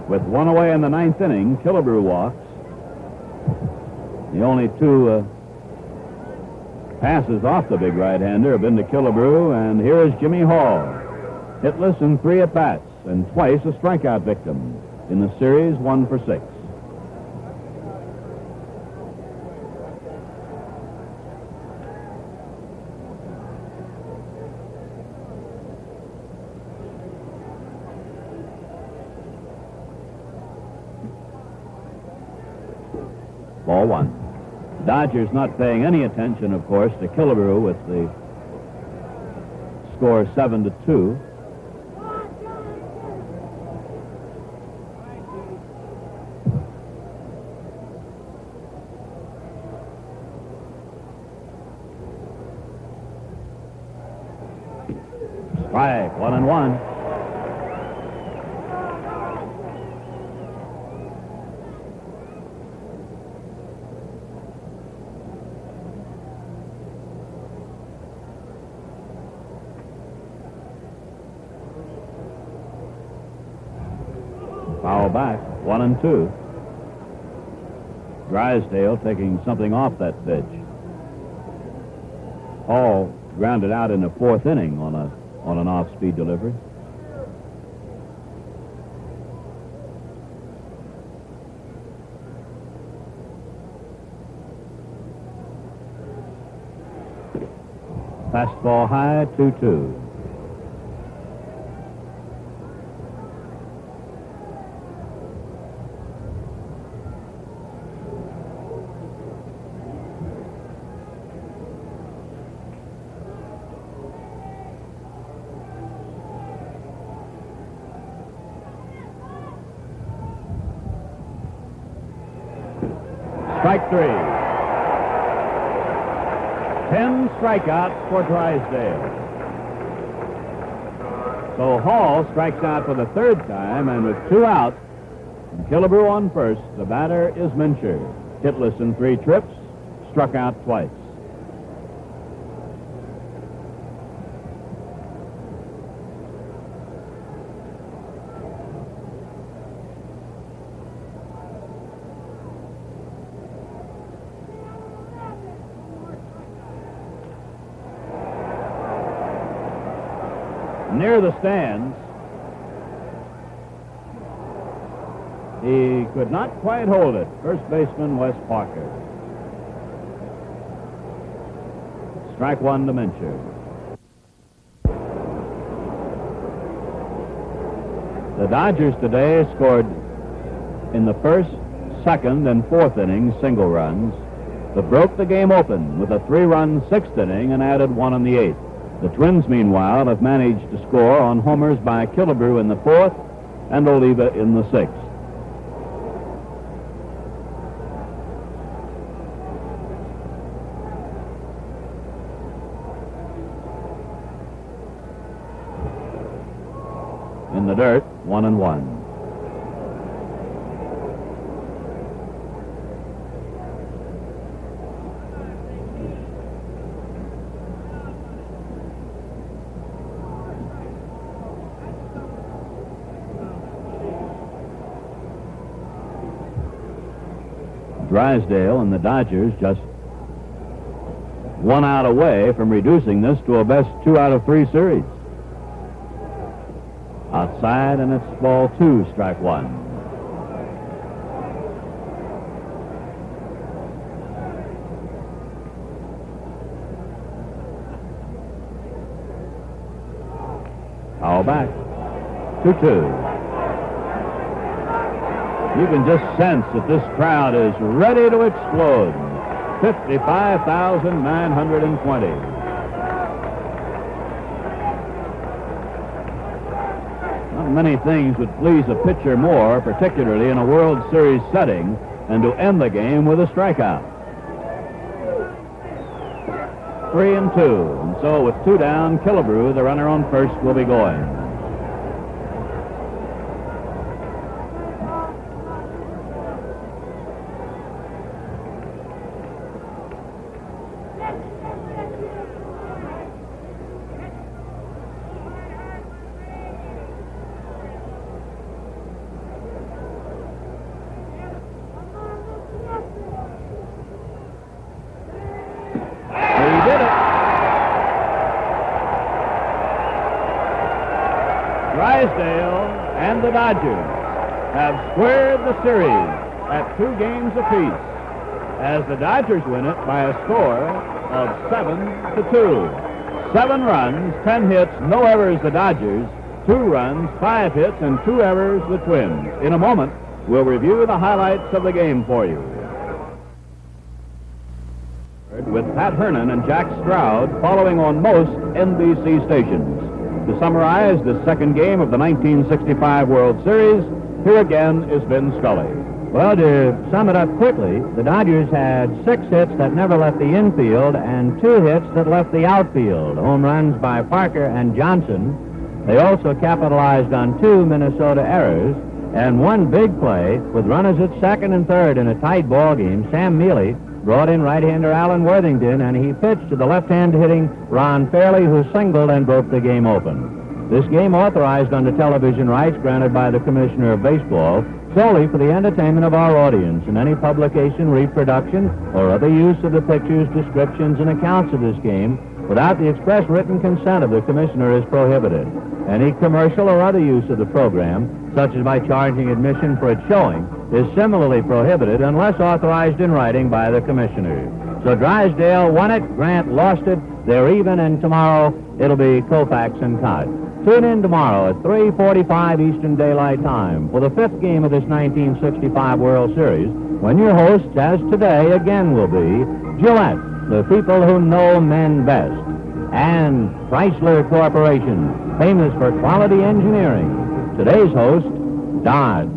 With 1 away in the 9th inning, Killebrew walks. The only 2 passes off the big right-hander have been to Killebrew, and here is Jimmy Hall. Hitless in 3 at-bats, and twice a strikeout victim. In the series, 1 for 6. Ball 1. Dodgers not paying any attention, of course, to Killebrew with the score 7-2. Strike, 1-1. Foul back, 1-2. Drysdale taking something off that pitch. Hall grounded out in the 4th inning on an off-speed delivery. Fastball high, 2-2. Strike 3. 10 strikeouts for Drysdale. So Hall strikes out for the 3rd time, and with 2 outs, and Killebrew on first, the batter is Mincher. Hitless in 3 trips, struck out twice. Near the stands, He could not quite hold it. First baseman Wes Parker. Strike one to Mincher. The Dodgers today scored in the first, second, and fourth innings single runs, but broke the game open with a 3-run sixth inning and added one in the eighth. The Twins, meanwhile, have managed to score on homers by Killebrew in the fourth and Oliva in the sixth. In the dirt, 1-1. Drysdale and the Dodgers just 1 out away from reducing this to a best 2 out of 3 series. Outside, and it's ball 2, strike 1. Foul back. 2-2. You can just sense that this crowd is ready to explode. 55,920. Not many things would please a pitcher more, particularly in a World Series setting, than to end the game with a strikeout. 3-2. And so with 2 down, Killebrew, the runner on first, will be going. Drysdale and the Dodgers have squared the series at 2 games apiece as the Dodgers win it by a score of 7-2. 7 runs, 10 hits, no errors the Dodgers, 2 runs, 5 hits, and 2 errors the Twins. In a moment, we'll review the highlights of the game for you. With Pat Hernan and Jack Stroud following on most NBC stations. To summarize this second game of the 1965 World Series, here again is Ben Scully. Well, to sum it up quickly, the Dodgers had 6 hits that never left the infield and 2 hits that left the outfield. Home runs by Parker and Johnson. They also capitalized on 2 Minnesota errors and 1 big play with runners at second and third in a tight ball game. Sam Mealy brought in right-hander Alan Worthington, and he pitched to the left-hand hitting Ron Fairley, who singled and broke the game open. This game authorized under television rights granted by the Commissioner of Baseball solely for the entertainment of our audience, and any publication, reproduction, or other use of the pictures, descriptions, and accounts of this game without the express written consent of the Commissioner is prohibited. Any commercial or other use of the program, such as by charging admission for its showing, is similarly prohibited unless authorized in writing by the Commissioner. So Drysdale won it, Grant lost it, they're even, and tomorrow it'll be Koufax and Todd. Tune in tomorrow at 3:45 Eastern Daylight Time for the 5th game of this 1965 World Series, when your hosts, as today, again will be Gillette, the people who know men best, and Chrysler Corporation, famous for quality engineering. Today's host, Dodge.